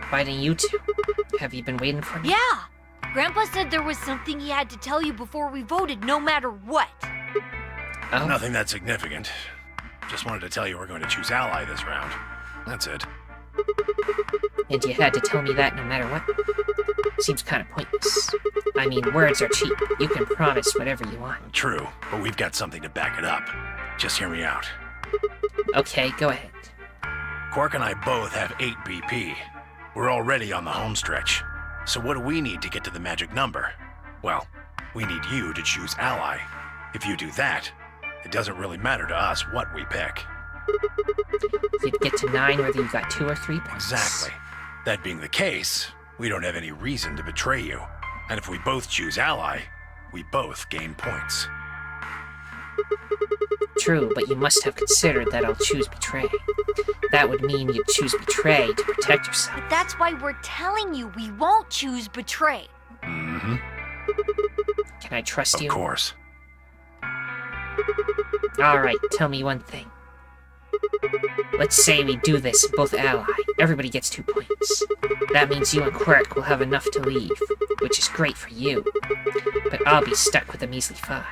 Why didn't you two? Have you been waiting for me? Yeah! Grandpa said there was something he had to tell you before we voted, no matter what. Oh? Nothing that significant. Just wanted to tell you we're going to choose Ally this round. That's it. And you had to tell me that no matter what? Seems kind of pointless. I mean, words are cheap. You can promise whatever you want. True, but we've got something to back it up. Just hear me out. Okay, go ahead. Quark and I both have 8 BP. We're already on the home stretch. So what do we need to get to the magic number? Well, we need you to choose Ally. If you do that, it doesn't really matter to us what we pick. You'd get to 9 whether you got 2 or 3 points. Exactly. That being the case, we don't have any reason to betray you. And if we both choose Ally, we both gain points. True, but you must have considered that I'll choose Betray. That would mean you'd choose Betray to protect yourself. But that's why we're telling you we won't choose Betray. Mm-hmm. Can I trust you? Of course. Alright, tell me one thing. Let's say we do this, both Ally. Everybody gets 2 points. That means you and Quirk will have enough to leave, which is great for you. But I'll be stuck with a measly 5.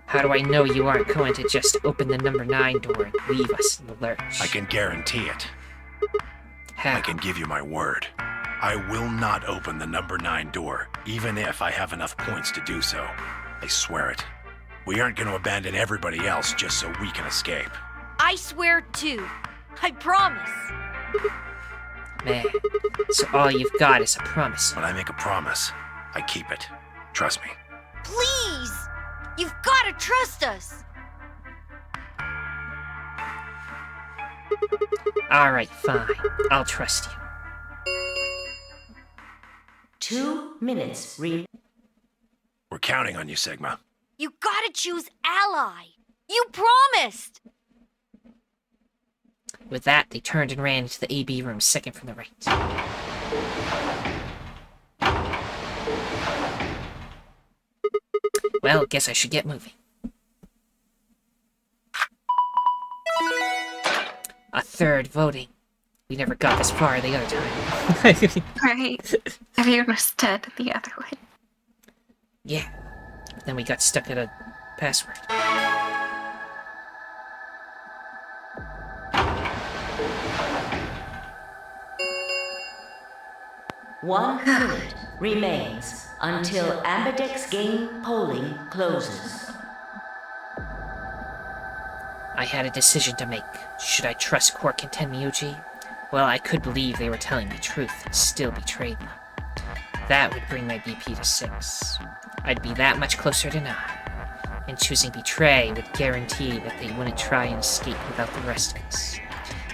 How do I know you aren't going to just open the number 9 door and leave us in the lurch? I can guarantee it. How? I can give you my word. I will not open the number 9 door, even if I have enough points to do so. I swear it. We aren't going to abandon everybody else just so we can escape. I swear too. I promise. Man, so all you've got is a promise. When I make a promise, I keep it. Trust me. Please! You've got to trust us! Alright, fine. I'll trust you. 2 minutes We're counting on you, Sigma. You gotta choose Ally! You promised! With that, they turned and ran into the AB room second from the right. Well, guess I should get moving. A third voting. We never got this far the other time. Right. Have you understood the other way? Yeah. Then we got stuck at a password. One minute remains until Ambidex game polling closes. I had a decision to make. Should I trust Quark and Tenmyouji? Well, I could believe they were telling the truth and still betray them. That would bring my BP to 6. I'd be that much closer to 9. And choosing Betray would guarantee that they wouldn't try and escape without the rest of us.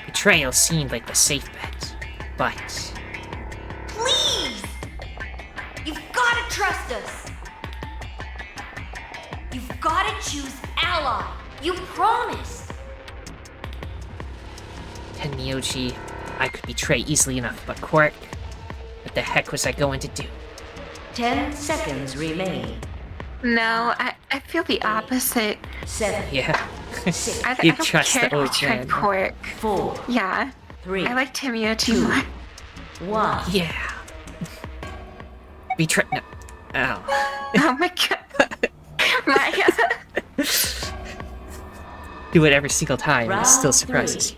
Betrayal seemed like the safe bet, but... Please! You've gotta trust us! You've gotta choose Ally! You promised! Tenmyouji, I could betray easily enough, but Quark, what the heck was I going to do? 10 seconds remain. No, I feel the opposite. 7. Yeah. I You don't trust care the to old betray man. Quark. 4. Yeah. 3. I like Tenmyouji more. 1. Yeah. Betray... No. Ow. Oh my god. Maya. Do it every single time, and it Round still surprises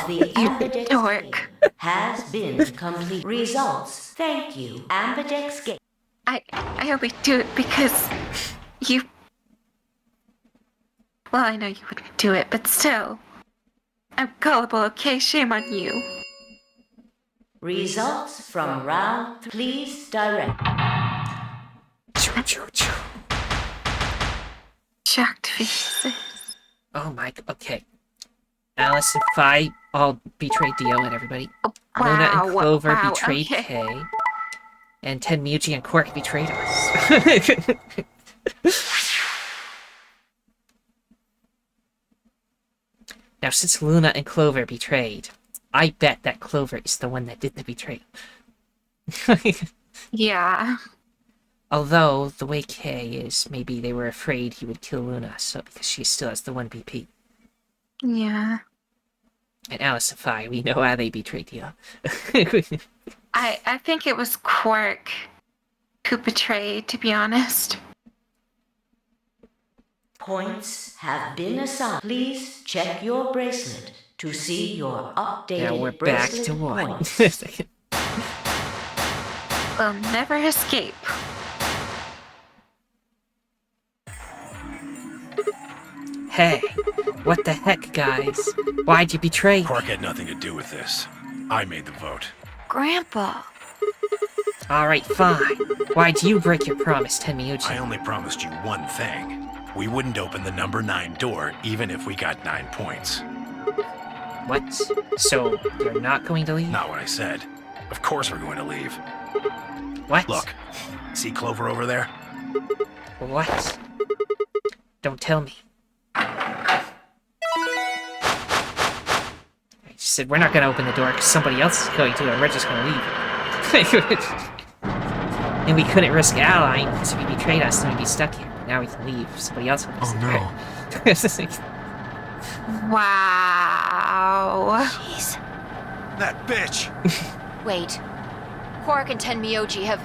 3 you. of the Ambidex Dork. has been complete. Results. Thank you. Ambidex game. I only do it because you... Well, I know you wouldn't do it, but still. I'm gullible, okay? Shame on you. Results from round. Please direct. Shocked faces. Oh my, okay. Alice and Fi all betrayed Dio and everybody. Luna and Clover betrayed Kay. And Tenmyouji and Quark betrayed us. Now, since Luna and Clover betrayed, I bet that Clover is the one that did the betrayal. Yeah. Although, the way Kay is, maybe they were afraid he would kill Luna, so because she still has the 1 BP. Yeah. And Alice and Fi, we know how they betrayed Dio. I think it was Quark who betrayed, to be honest. Points have been assigned. Please check your bracelet to see your updated Now we're back bracelet to 1. points. We'll never escape. Hey, what the heck, guys? Why'd you betray me? Quark had nothing to do with this. I made the vote. Grandpa. Alright, fine. Why'd you break your promise, Tenmyouji? I only promised you one thing. We wouldn't open the number 9 door, even if we got 9 points. What? So, you're not going to leave? Not what I said. Of course we're going to leave. What? Look, see Clover over there? What? Don't tell me. I just said we're not going to open the door because somebody else is going to, and we're just going to leave. And we couldn't risk allying because if he betrayed us, then we'd be stuck here. Now we can leave. Somebody else will be stuck here. Wow. Jeez. That bitch! Wait. Quark and Tenmyouji have...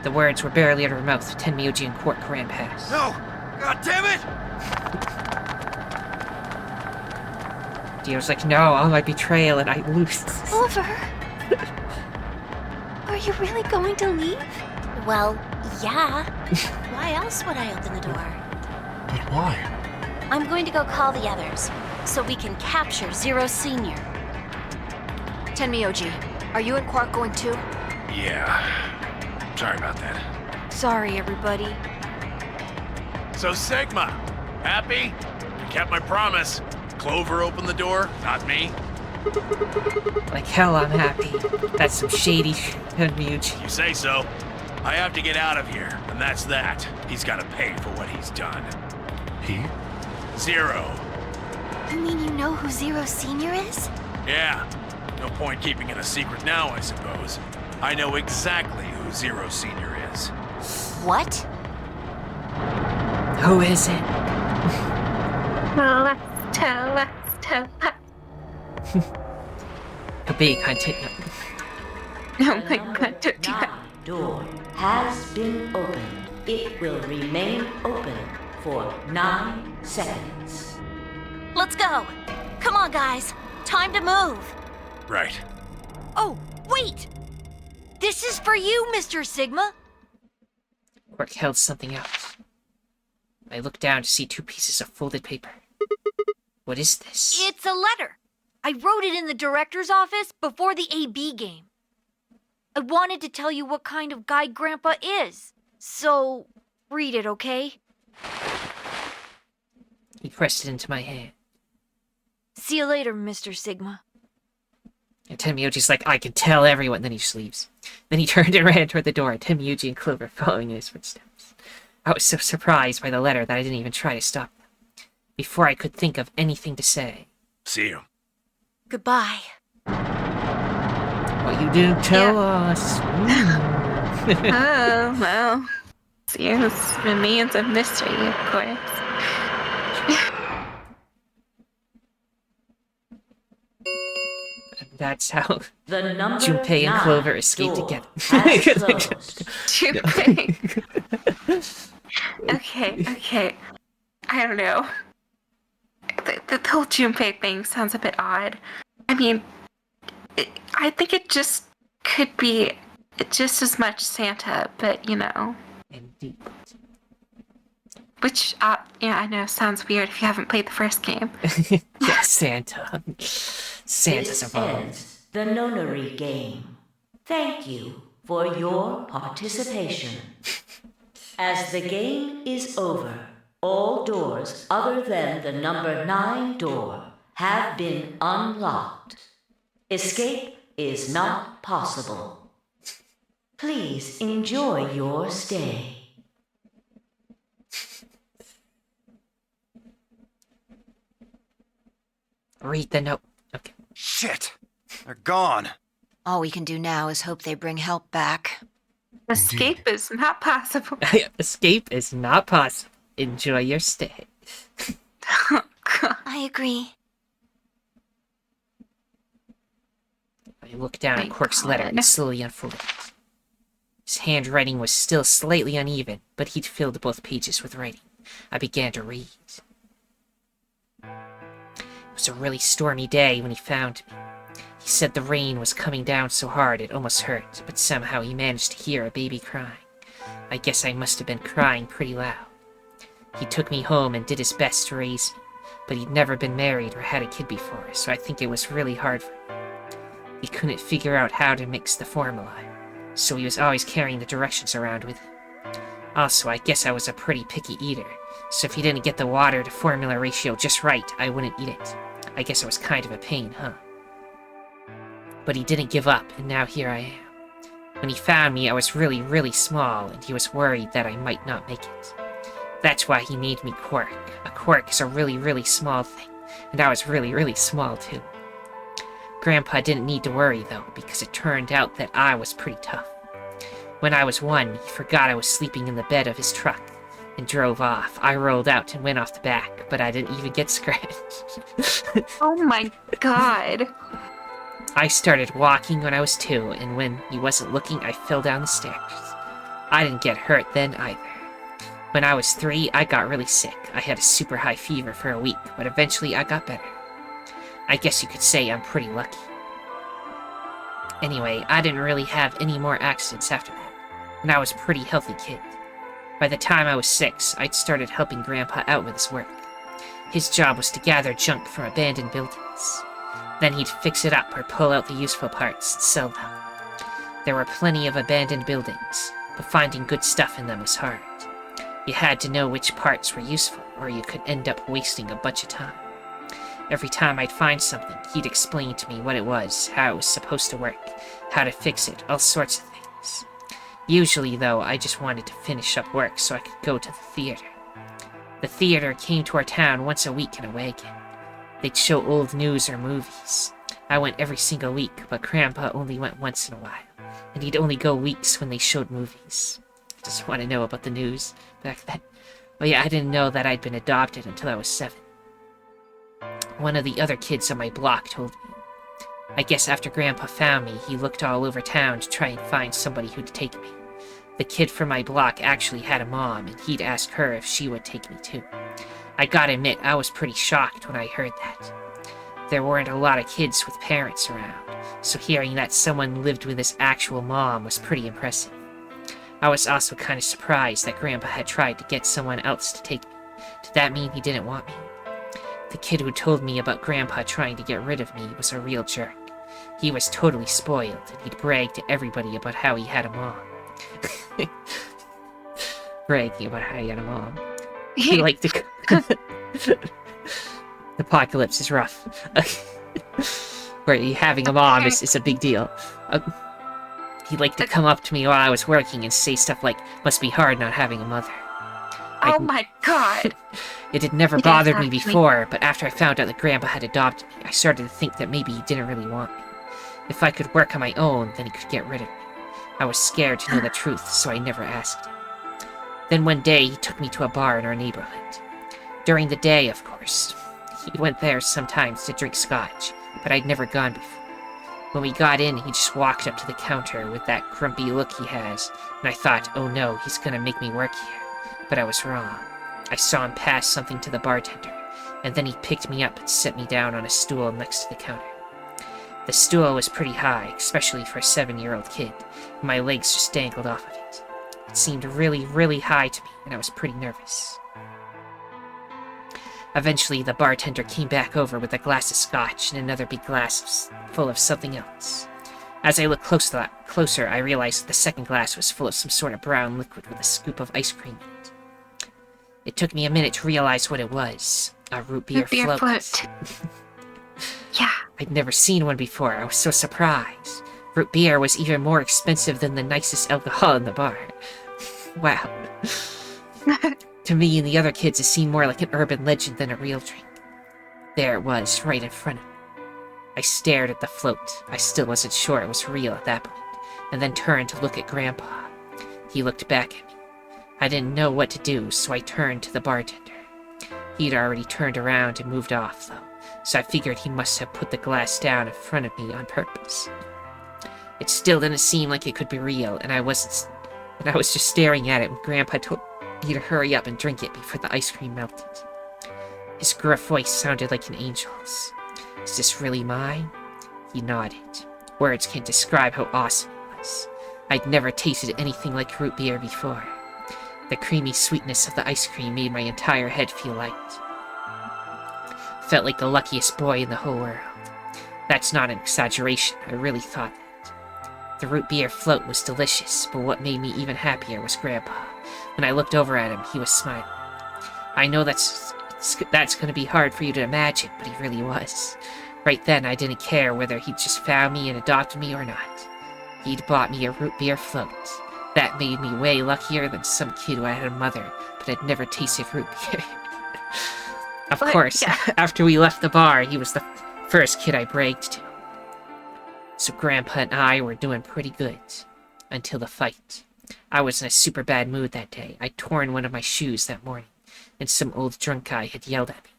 The words were barely out of her mouth. Tenmyouji and Quark ran past. No! God damn it! Dio's like, no, all my betrayal, and I lose. Clover. Are you really going to leave? Well, yeah. Why else would I open the door? But why? I'm going to go call the others, so we can capture Zero Senior. Tenmyouji, are you and Quark going too? Yeah. Sorry about that. Sorry, everybody. So Sigma, happy? I kept my promise. Clover opened the door, not me. Like hell, I'm happy. That's some shady shit, Tenmyouji. You say so. I have to get out of here, and that's that. He's got to pay for what he's done. He? Zero. You mean you know who Zero Senior is? Yeah. No point keeping it a secret now, I suppose. I know exactly who Zero Senior is. What? Who is it? Let's tell. To be continued. Oh my god, don't do that. Door has been opened. It will remain open for 9 seconds. Let's go. Come on, guys. Time to move. Right. Oh, wait! This is for you, Mr. Sigma. Quark held something out. I looked down to see 2 pieces of folded paper. What is this? It's a letter. I wrote it in the director's office before the AB game. I wanted to tell you what kind of guy Grandpa is. So, read it, okay? He pressed it into my hand. See you later, Mr. Sigma. And Tenmyouji's like, I can tell everyone. Then he just leaves. Then he turned and ran toward the door, Tenmyouji and Clover following in his footsteps. I was so surprised by the letter that I didn't even try to stop them. Before I could think of anything to say. See you. Goodbye. Well, you didn't tell us. Oh, well. Zeus remains a mystery, of course. That's how The number Junpei and 9 Clover escaped door together. has closed. Junpei. Okay. I don't know. The whole Junpei thing sounds a bit odd. I mean, I think it just could be just as much Santa, but Indeed. which, I know sounds weird if you haven't played the first game. Yeah, Santa. Santa's This involved. ends the Nonary game. Thank you for your participation. As the game is over, all doors other than the number 9 door have been unlocked. Escape is not possible. Please enjoy your stay. Read the note. Okay. Shit! They're gone. All we can do now is hope they bring help back. Escape is not possible. Escape is not possible. Enjoy your stay. I agree. I looked down at My Quark's letter God. and slowly unfolded it. His handwriting was still slightly uneven, but he'd filled both pages with writing. I began to read. It was a really stormy day when he found me. He said the rain was coming down so hard it almost hurt, but somehow he managed to hear a baby crying. I guess I must have been crying pretty loud. He took me home and did his best to raise me, but he'd never been married or had a kid before, so I think it was really hard for him. He couldn't figure out how to mix the formula, so he was always carrying the directions around with him. Also, I guess I was a pretty picky eater, so if he didn't get the water to formula ratio just right, I wouldn't eat it. I guess I was kind of a pain, huh? But he didn't give up, and now here I am. When he found me, I was really, really small, and he was worried that I might not make it. That's why he named me Quark. A quark is a really, really small thing, and I was really, really small too. Grandpa didn't need to worry, though, because it turned out that I was pretty tough. When I was 1, he forgot I was sleeping in the bed of his truck and drove off. I rolled out and went off the back, but I didn't even get scratched. Oh my God. I started walking when I was 2, and when he wasn't looking, I fell down the stairs. I didn't get hurt then either. When I was 3, I got really sick. I had a super high fever for a week, but eventually I got better. I guess you could say I'm pretty lucky. Anyway, I didn't really have any more accidents after that, and I was a pretty healthy kid. By the time I was 6, I'd started helping Grandpa out with his work. His job was to gather junk from abandoned buildings. Then he'd fix it up or pull out the useful parts and sell them. There were plenty of abandoned buildings, but finding good stuff in them was hard. You had to know which parts were useful, or you could end up wasting a bunch of time. Every time I'd find something, he'd explain to me what it was, how it was supposed to work, how to fix it, all sorts of things. Usually, though, I just wanted to finish up work so I could go to the theater. The theater came to our town once a week in a wagon. They'd show old news or movies. I went every single week, but Grandpa only went once in a while, and he'd only go weeks when they showed movies. Just want to know about the news back then. Oh yeah, I didn't know that I'd been adopted until I was 7. One of the other kids on my block told me. I guess after Grandpa found me, he looked all over town to try and find somebody who'd take me. The kid from my block actually had a mom, and he'd ask her if she would take me too. I gotta admit, I was pretty shocked when I heard that. There weren't a lot of kids with parents around, so hearing that someone lived with his actual mom was pretty impressive. I was also kind of surprised that Grandpa had tried to get someone else to take me. Did that mean he didn't want me? The kid who told me about Grandpa trying to get rid of me was a real jerk. He was totally spoiled, and he'd brag to everybody about how he had a mom. Bragging about how he had a mom. He liked to... The apocalypse is rough. Where having a mom is a big deal. He liked to come up to me while I was working and say stuff like, "Must be hard not having a mother." Oh my God. It had never It is bothered me actually- before, but after I found out that Grandpa had adopted me, I started to think that maybe he didn't really want me. If I could work on my own, then he could get rid of me. I was scared to know the truth, so I never asked him. Then one day, he took me to a bar in our neighborhood. During the day, of course. He went there sometimes to drink scotch, but I'd never gone before. When we got in, he just walked up to the counter with that grumpy look he has, and I thought, oh no, he's gonna make me work here. But I was wrong. I saw him pass something to the bartender, and then he picked me up and set me down on a stool next to the counter. The stool was pretty high, especially for a 7-year-old kid, and my legs just dangled off of it. It seemed really, really high to me, and I was pretty nervous. Eventually, the bartender came back over with a glass of scotch and another big glass full of something else. As I looked closer, I realized that the second glass was full of some sort of brown liquid with a scoop of ice cream in it. It took me a minute to realize what it was. A root beer float. Yeah. I'd never seen one before. I was so surprised. Root beer was even more expensive than the nicest alcohol in the bar. Wow. To me and the other kids, it seemed more like an urban legend than a real drink. There it was, right in front of me. I stared at the float. I still wasn't sure it was real at that point, and then turned to look at Grandpa. He looked back at me. I didn't know what to do, so I turned to the bartender. He'd already turned around and moved off, though, so I figured he must have put the glass down in front of me on purpose. It still didn't seem like it could be real, and I was just staring at it when Grandpa told me to hurry up and drink it before the ice cream melted. His gruff voice sounded like an angel's. Is this really mine? He nodded. Words can't describe how awesome it was. I'd never tasted anything like root beer before. The creamy sweetness of the ice cream made my entire head feel light. Felt like the luckiest boy in the whole world. That's not an exaggeration, I really thought that. The root beer float was delicious, but what made me even happier was Grandpa. When I looked over at him, he was smiling. I know that's gonna be hard for you to imagine, but he really was. Right then, I didn't care whether he'd just found me and adopted me or not. He'd bought me a root beer float. That made me way luckier than some kid who had a mother, but had never tasted root beer. Of course, after we left the bar, he was the first kid I bragged to. So Grandpa and I were doing pretty good. Until the fight. I was in a super bad mood that day. I'd torn one of my shoes that morning, and some old drunk guy had yelled at me.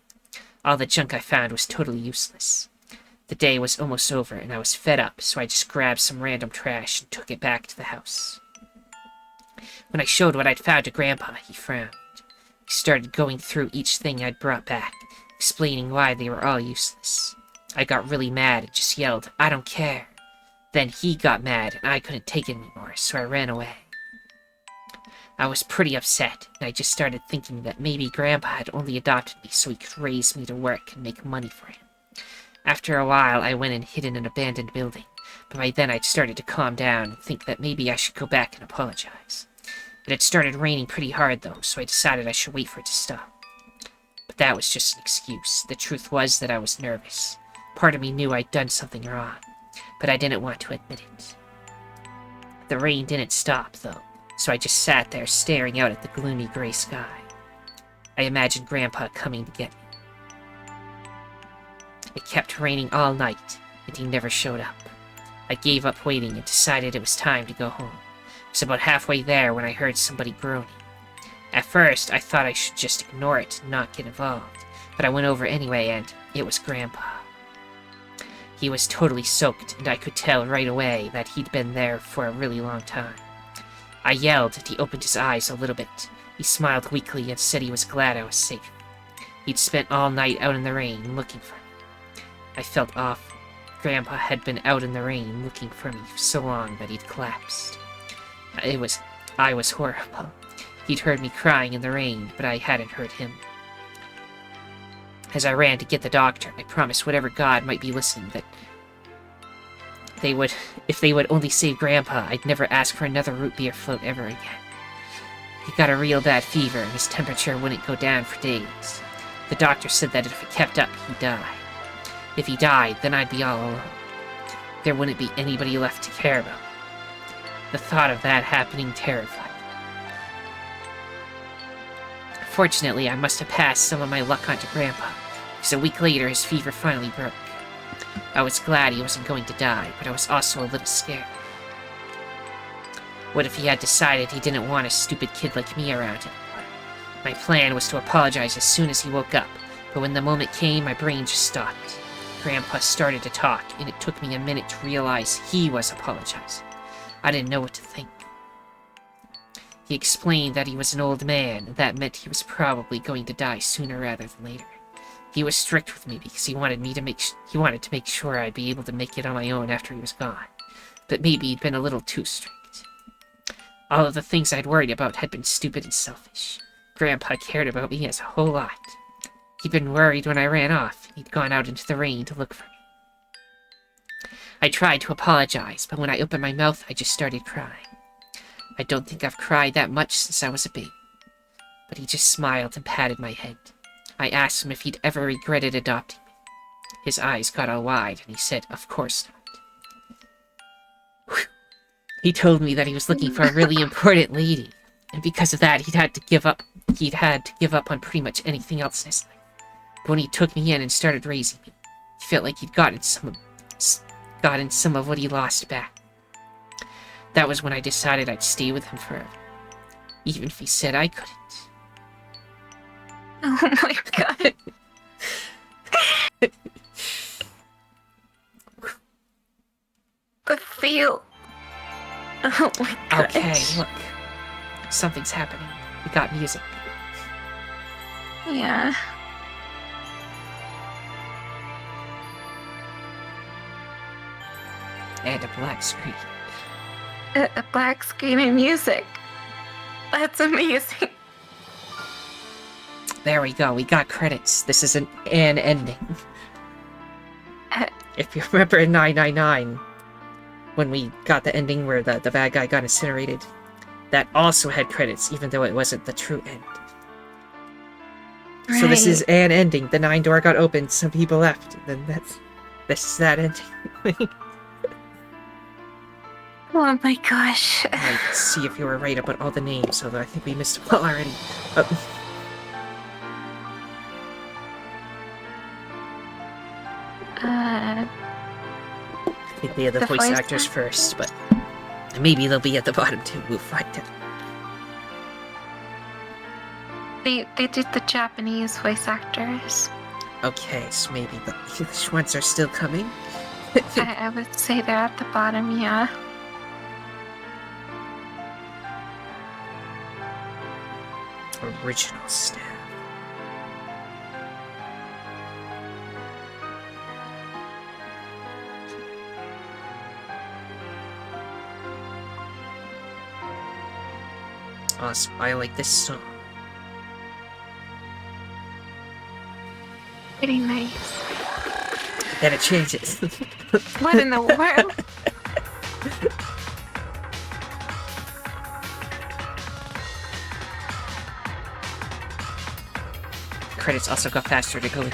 All the junk I found was totally useless. The day was almost over, and I was fed up, so I just grabbed some random trash and took it back to the house. When I showed what I'd found to Grandpa, he frowned. He started going through each thing I'd brought back, explaining why they were all useless. I got really mad and just yelled, "I don't care." Then he got mad, and I couldn't take it anymore, so I ran away. I was pretty upset, and I just started thinking that maybe Grandpa had only adopted me so he could raise me to work and make money for him. After a while, I went and hid in an abandoned building, but by then I'd started to calm down and think that maybe I should go back and apologize. It had started raining pretty hard, though, so I decided I should wait for it to stop. But that was just an excuse. The truth was that I was nervous. Part of me knew I'd done something wrong, but I didn't want to admit it. The rain didn't stop, though, so I just sat there staring out at the gloomy gray sky. I imagined Grandpa coming to get me. It kept raining all night, and he never showed up. I gave up waiting and decided it was time to go home. I was about halfway there when I heard somebody groaning. At first, I thought I should just ignore it and not get involved, but I went over anyway, and it was Grandpa. He was totally soaked, and I could tell right away that he'd been there for a really long time. I yelled, and he opened his eyes a little bit. He smiled weakly and said he was glad I was safe. He'd spent all night out in the rain looking for me. I felt awful. Grandpa had been out in the rain looking for me for so long that he'd collapsed. I was horrible. He'd heard me crying in the rain, but I hadn't heard him. As I ran to get the doctor, I promised whatever god might be listening that if they would only save Grandpa, I'd never ask for another root beer float ever again. He got a real bad fever, and his temperature wouldn't go down for days. The doctor said that if it kept up, he'd die. If he died, then I'd be all alone. There wouldn't be anybody left to care about. The thought of that happening terrified me. Fortunately, I must have passed some of my luck on to Grandpa, because a week later his fever finally broke. I was glad he wasn't going to die, but I was also a little scared. What if he had decided he didn't want a stupid kid like me around anymore? My plan was to apologize as soon as he woke up, but when the moment came, my brain just stopped. Grandpa started to talk, and it took me a minute to realize he was apologizing. I didn't know what to think. He explained that he was an old man, and that meant he was probably going to die sooner rather than later. He was strict with me because he wanted to make sure I'd be able to make it on my own after he was gone. But maybe he'd been a little too strict. All of the things I'd worried about had been stupid and selfish. Grandpa cared about me as a whole lot. He'd been worried when I ran off. He'd gone out into the rain to look for me. I tried to apologize, but when I opened my mouth, I just started crying. I don't think I've cried that much since I was a baby. But he just smiled and patted my head. I asked him if he'd ever regretted adopting me. His eyes got all wide, and he said, "Of course not." Whew. He told me that he was looking for a really important lady, and because of that, he'd had to give up on pretty much anything else in his life. But when he took me in and started raising me, he felt like he'd gotten some of what he lost back. That was when I decided I'd stay with him forever, even if he said I couldn't. Oh my god. The feel. Oh my god. Okay, look. Something's happening. We got music. Yeah. And a black screen. A black screen and music. That's amazing. There we go, we got credits. This is an ending. If you remember in 999, when we got the ending where the bad guy got incinerated, that also had credits, even though it wasn't the true end. Right. So this is an ending. The 9 door got opened, some people left, and then this is that ending. Oh my gosh. Let's see if you were right about all the names, although I think we missed them all already. I think they had the voice actors first, but maybe they'll be at the bottom too. We'll find out. They did the Japanese voice actors. Okay, so maybe the English ones are still coming? I would say they're at the bottom, yeah. Original staff. Awesome, I like this song. Pretty nice. Then it changes. What in the world? Credits also got faster to go.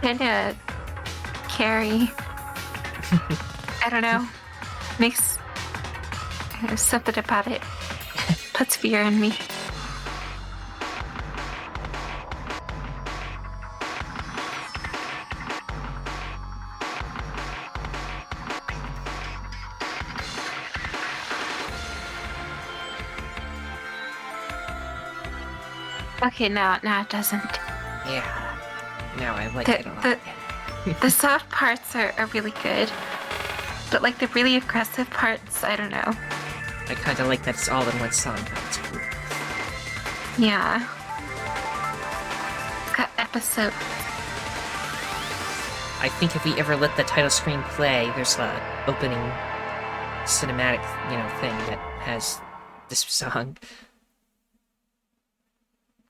Kinda carry. I don't know. Makes something about it. Puts fear in me. Okay, now it doesn't. Yeah. Now I like it a lot. The soft parts are really good. But like the really aggressive parts, I don't know. I kinda like that it's all in one song. That's cool. Yeah. It's got episodes. I think if we ever let the title screen play, there's a opening cinematic, thing that has this song.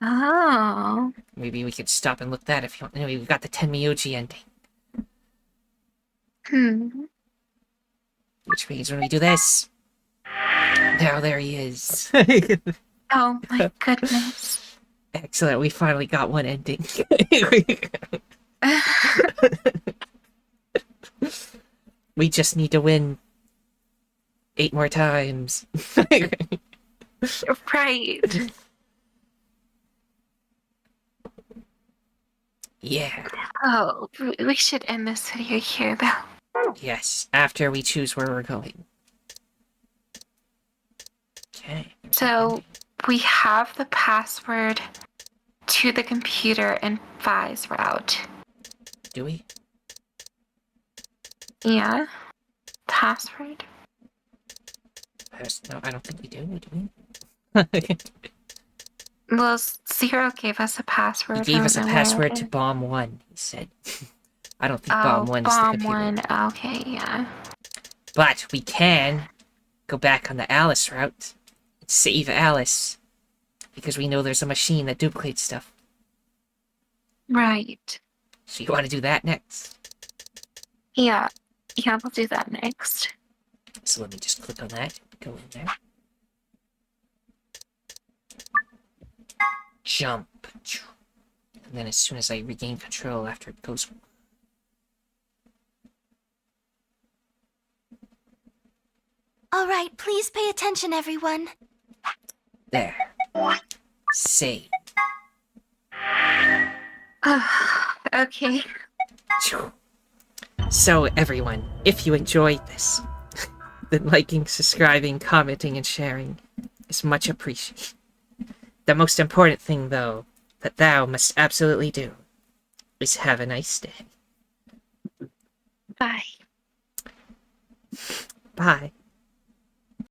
Oh. Maybe we could stop and look that if you want. Anyway, we've got the Tenmyouji ending. Which means when we do this... Now there he is. Oh my goodness. Excellent, we finally got one ending. We just need to win 8 more times. Right. Yeah. Oh, we should end this video here, though. Yes, after we choose where we're going. Okay. So, we have the password to the computer in Vi's route. Do we? Yeah. Password? No, I don't think we do we? Well, Zero gave us a password. He gave us a I don't know where password it to is. Bomb 1, he said. I don't think Oh, Bomb 1 is the Bomb computer. 1. Okay, yeah. But we can go back on the Alice route and save Alice. Because we know there's a machine that duplicates stuff. Right. So you want to do that next? Yeah. Yeah, we'll do that next. So let me just click on that. Go in there. Jump. And then as soon as I regain control after it goes... Alright, please pay attention, everyone. There. Save. Okay. So everyone, if you enjoyed this, then liking, subscribing, commenting, and sharing is much appreciated. The most important thing, though, that thou must absolutely do is have a nice day. Bye. Bye.